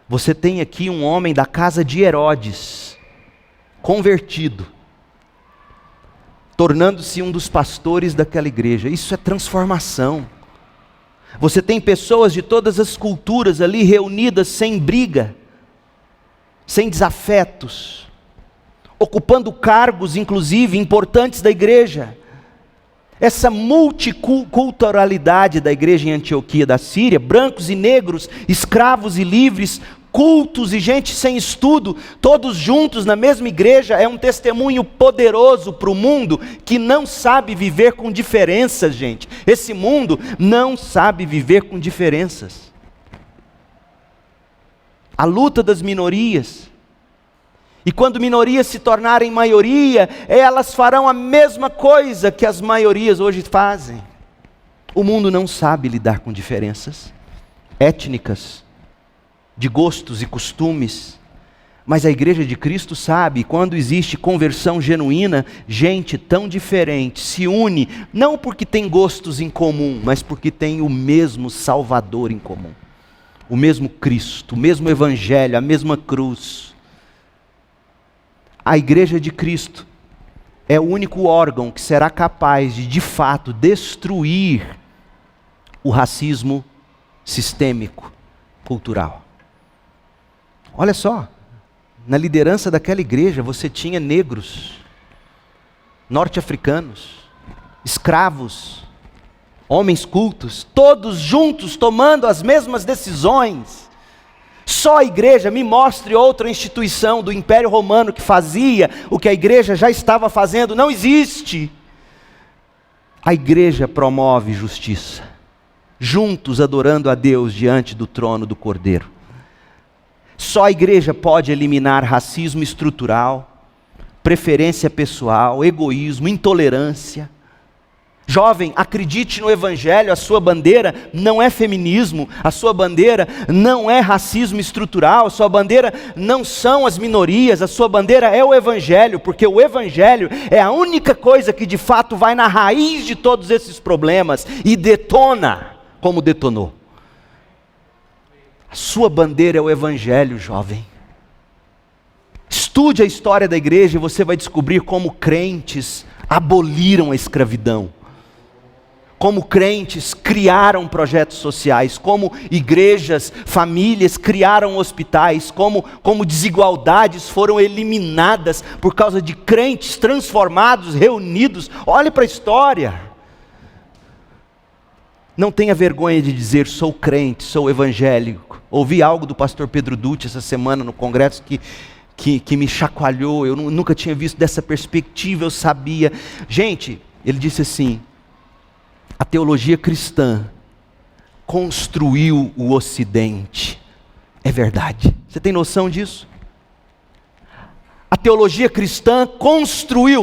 Speaker 1: Você tem aqui um homem da casa de Herodes, convertido, tornando-se um dos pastores daquela igreja. Isso é transformação. Você tem pessoas de todas as culturas ali reunidas sem briga, sem desafetos, ocupando cargos, inclusive, importantes da igreja. Essa multiculturalidade da igreja em Antioquia da Síria, brancos e negros, escravos e livres, cultos e gente sem estudo, todos juntos na mesma igreja, é um testemunho poderoso para o mundo que não sabe viver com diferenças, gente. Esse mundo não sabe viver com diferenças. A luta das minorias. E quando minorias se tornarem maioria, elas farão a mesma coisa que as maiorias hoje fazem. O mundo não sabe lidar com diferenças étnicas, de gostos e costumes, mas a igreja de Cristo sabe, quando existe conversão genuína, gente tão diferente se une, não porque tem gostos em comum, mas porque tem o mesmo Salvador em comum, o mesmo Cristo, o mesmo Evangelho, a mesma cruz. A igreja de Cristo é o único órgão que será capaz de fato, destruir o racismo sistêmico, cultural. Olha só, na liderança daquela igreja você tinha negros, norte-africanos, escravos, homens cultos, todos juntos tomando as mesmas decisões. Só a igreja, me mostre outra instituição do Império Romano que fazia o que a igreja já estava fazendo. Não existe. A igreja promove justiça, juntos adorando a Deus diante do trono do Cordeiro. Só a igreja pode eliminar racismo estrutural, preferência pessoal, egoísmo, intolerância. Jovem, acredite no Evangelho, a sua bandeira não é feminismo, a sua bandeira não é racismo estrutural, a sua bandeira não são as minorias, a sua bandeira é o Evangelho, porque o Evangelho é a única coisa que de fato vai na raiz de todos esses problemas e detona como detonou. A sua bandeira é o Evangelho, jovem. Estude a história da igreja e você vai descobrir como crentes aboliram a escravidão. Como crentes criaram projetos sociais, como igrejas, famílias criaram hospitais, como desigualdades foram eliminadas por causa de crentes transformados, reunidos. Olhe para a história. Não tenha vergonha de dizer, sou crente, sou evangélico. Ouvi algo do pastor Pedro Dutti essa semana no congresso que me chacoalhou, eu nunca tinha visto dessa perspectiva, eu sabia. Gente, ele disse assim, a teologia cristã construiu o Ocidente. É verdade. Você tem noção disso? A teologia cristã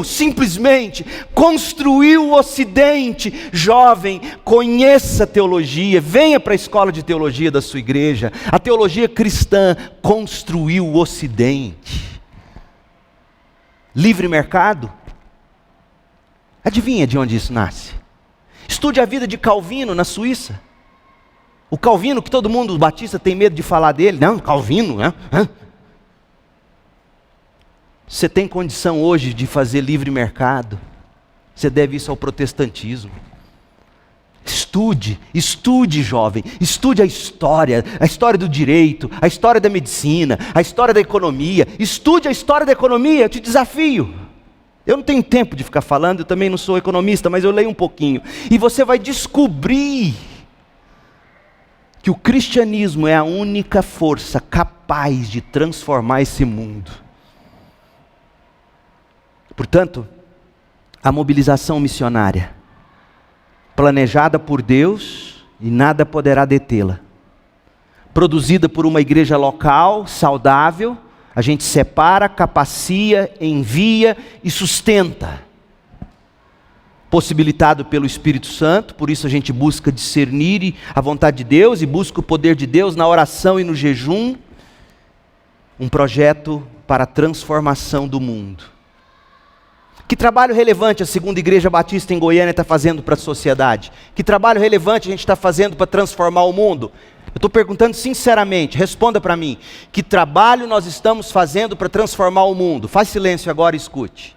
Speaker 1: simplesmente construiu o Ocidente. Jovem, conheça a teologia, venha para a escola de teologia da sua igreja. A teologia cristã construiu o Ocidente. Livre mercado? Adivinha de onde isso nasce? Estude a vida de Calvino na Suíça. O Calvino que todo mundo, o batista, tem medo de falar dele. Não, Calvino, né? Você tem condição hoje de fazer livre mercado? Você deve isso ao protestantismo. Estude jovem, estude a história do direito, a história da medicina, a história da economia. Estude a história da economia, eu te desafio. Eu não tenho tempo de ficar falando, eu também não sou economista, mas eu leio um pouquinho. E você vai descobrir que o cristianismo é a única força capaz de transformar esse mundo. Portanto, a mobilização missionária, planejada por Deus e nada poderá detê-la, produzida por uma igreja local, saudável, A gente separa, capacia, envia e sustenta. Possibilitado pelo Espírito Santo, por isso a gente busca discernir a vontade de Deus e busca o poder de Deus na oração e no jejum. Um projeto para a transformação do mundo. Que trabalho relevante a Segunda Igreja Batista em Goiânia está fazendo para a sociedade? Que trabalho relevante a gente está fazendo para transformar o mundo? Eu estou perguntando sinceramente, responda para mim. Que trabalho nós estamos fazendo para transformar o mundo? Faz silêncio agora e escute.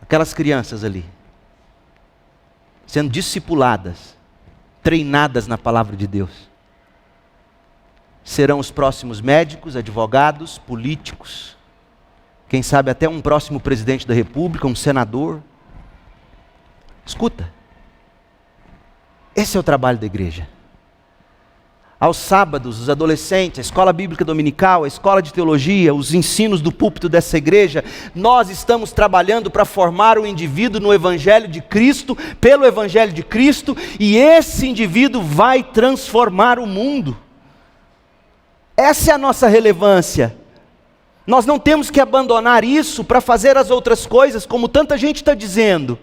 Speaker 1: Aquelas crianças ali, sendo discipuladas, treinadas na palavra de Deus, serão os próximos médicos, advogados, políticos, quem sabe até um próximo presidente da República, um senador. Escuta, esse é o trabalho da igreja. Aos sábados, os adolescentes, a escola bíblica dominical, a escola de teologia, os ensinos do púlpito dessa igreja, nós estamos trabalhando para formar o indivíduo no Evangelho de Cristo, pelo Evangelho de Cristo, e esse indivíduo vai transformar o mundo. Essa é a nossa relevância. Nós não temos que abandonar isso para fazer as outras coisas, como tanta gente está dizendo.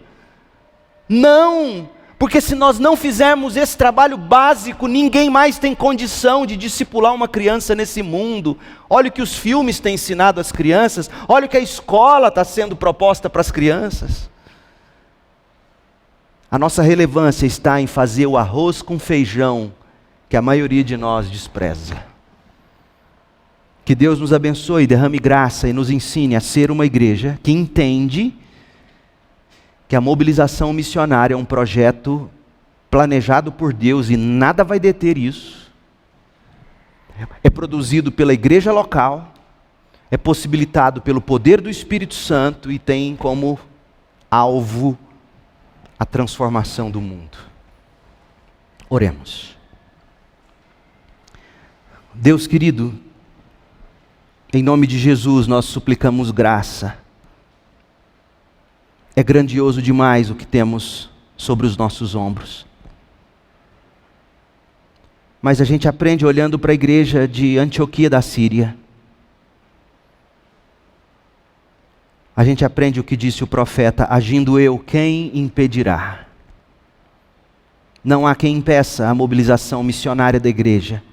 Speaker 1: Não, porque se nós não fizermos esse trabalho básico, ninguém mais tem condição de discipular uma criança nesse mundo. Olha o que os filmes têm ensinado às crianças, olha o que a escola está sendo proposta para as crianças. A nossa relevância está em fazer o arroz com feijão, que a maioria de nós despreza. Que Deus nos abençoe, derrame graça e nos ensine a ser uma igreja que entende que a mobilização missionária é um projeto planejado por Deus e nada vai deter isso. É produzido pela igreja local, é possibilitado pelo poder do Espírito Santo e tem como alvo a transformação do mundo. Oremos. Deus querido, em nome de Jesus nós suplicamos graça. É grandioso demais o que temos sobre os nossos ombros. Mas a gente aprende olhando para a igreja de Antioquia da Síria. A gente aprende o que disse o profeta: agindo eu, quem impedirá? Não há quem impeça a mobilização missionária da igreja.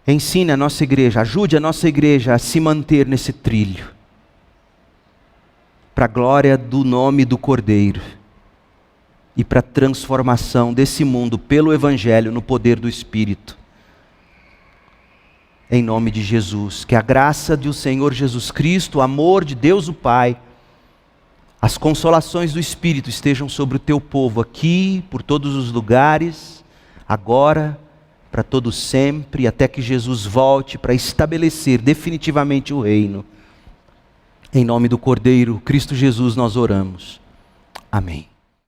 Speaker 1: Ensine a nossa igreja, ajude a nossa igreja a se manter nesse trilho, para a glória do nome do Cordeiro e para a transformação desse mundo pelo Evangelho no poder do Espírito. Em nome de Jesus, que a graça do Senhor Jesus Cristo, o amor de Deus o Pai, as consolações do Espírito estejam sobre o teu povo aqui, por todos os lugares, agora, para todo sempre, até que Jesus volte para estabelecer definitivamente o reino. Em nome do Cordeiro, Cristo Jesus, nós oramos. Amém.